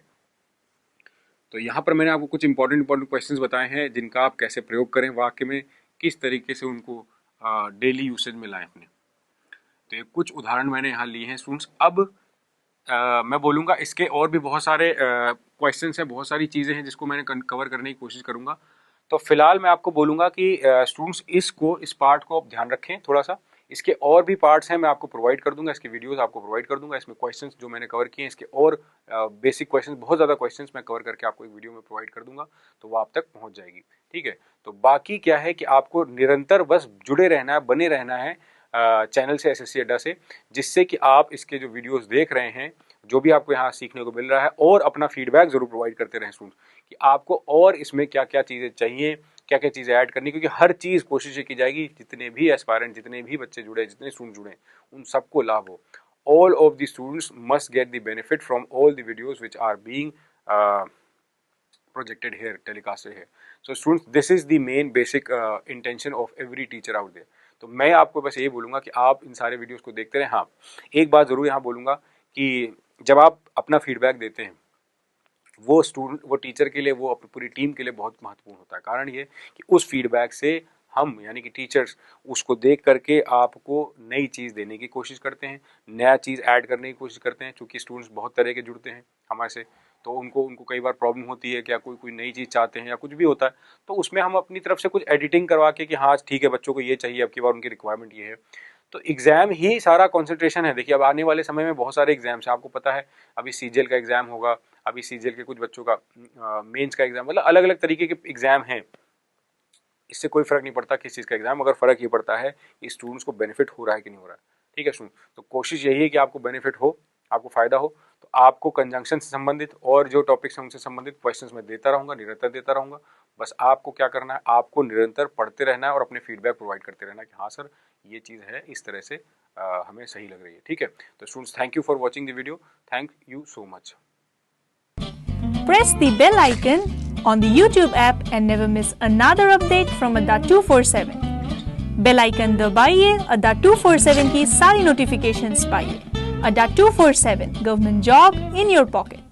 तो यहाँ पर मैंने आपको कुछ इंपॉर्टेंट क्वेश्चंस बताए हैं जिनका आप कैसे प्रयोग करें वाक्य में, किस तरीके से उनको डेली यूसेज में लाएं अपने। तो ये कुछ उदाहरण मैंने यहाँ लिए हैं स्टूडेंट्स। अब मैं बोलूँगा इसके और भी बहुत सारे क्वेश्चंस हैं, बहुत सारी चीज़ें हैं जिसको मैंने कवर करने की कोशिश करूँगा। तो फिलहाल मैं आपको बोलूँगा कि स्टूडेंट्स इस पार्ट को आप ध्यान रखें थोड़ा सा। इसके और भी पार्ट्स हैं, मैं आपको प्रोवाइड कर दूंगा, इसके वीडियोस आपको प्रोवाइड कर दूंगा। इसमें क्वेश्चंस जो मैंने कवर किए हैं इसके और बेसिक क्वेश्चंस, बहुत ज़्यादा क्वेश्चंस मैं कवर करके आपको एक वीडियो में प्रोवाइड कर दूंगा, तो वो आप तक पहुँच जाएगी, ठीक है। तो बाकी क्या है कि आपको निरंतर बस जुड़े रहना है, बने रहना है चैनल से, SSC अड्डा से, जिससे कि आप इसके जो वीडियोस देख रहे हैं, जो भी आपको यहाँ सीखने को मिल रहा है, और अपना फीडबैक जरूर प्रोवाइड करते रहें स्टूडेंट्स कि आपको और इसमें क्या क्या चीज़ें चाहिए, क्या क्या चीज़ें ऐड करनी, क्योंकि हर चीज़ कोशिश की जाएगी जितने भी एस्पायरेंट, जितने भी बच्चे जुड़े, जितने स्टूडेंट जुड़े, उन सबको लाभ हो। All of the students must get the benefit from all the videos which are being projected here, telecasted here. So students, this is the main basic intention of every teacher out there. तो मैं आपको बस ये बोलूँगा कि आप इन सारे videos को देखते रहें। हाँ, एक बात ज़रूर यहाँ बोलूँगा कि जब आप अपना फीडबैक देते हैं, वो स्टूडेंट, वो टीचर के लिए, वो अपनी पूरी टीम के लिए बहुत महत्वपूर्ण होता है। कारण ये कि उस फीडबैक से हम यानी कि टीचर्स उसको देख करके आपको नई चीज़ देने की कोशिश करते हैं, नया चीज़ ऐड करने की कोशिश करते हैं। क्योंकि स्टूडेंट्स बहुत तरह के जुड़ते हैं हमारे से, तो उनको कई बार प्रॉब्लम होती है, क्या कोई नई चीज़ चाहते हैं या कुछ भी होता है, तो उसमें हम अपनी तरफ से कुछ एडिटिंग करवा के कि हाँ ठीक है बच्चों को ये चाहिए, अब की बार उनकी रिक्वायरमेंट ये है। तो एग्ज़ाम ही सारा कॉन्सेंट्रेशन है। देखिए अब आने वाले समय में बहुत सारे एग्जाम्स हैं, आपको पता है अभी CGL का एग्ज़ाम होगा, अभी CGL के कुछ बच्चों का मेंस का एग्ज़ाम, मतलब अलग अलग तरीके के एग्ज़ाम हैं। इससे कोई फ़र्क नहीं पड़ता किस चीज़ का एग्ज़ाम, मगर फ़र्क ये पड़ता है कि स्टूडेंट्स को बेनिफिट हो रहा है कि नहीं हो रहा है, ठीक है स्टूडेंट। तो कोशिश यही है कि आपको बेनिफिट हो, आपको फ़ायदा हो। तो आपको कंजंक्शन से संबंधित और जो टॉपिक्स हैं उनसे संबंधित क्वेश्चंस मैं देता रहूँगा, निरंतर देता रहूँगा। बस आपको क्या करना है, आपको निरंतर पढ़ते रहना है और अपने फीडबैक प्रोवाइड करते रहना है कि हाँ सर ये चीज़ है, इस तरह से हमें सही लग रही है, ठीक है। तो students, thank you for watching the video, thank you so much. Press the bell icon on the YouTube app and never miss another update from Adda 247. Bell icon दबाइए, अड्डा 247 की सारी नोटिफिकेशंस पाइए। Adda 247, government job in your pocket.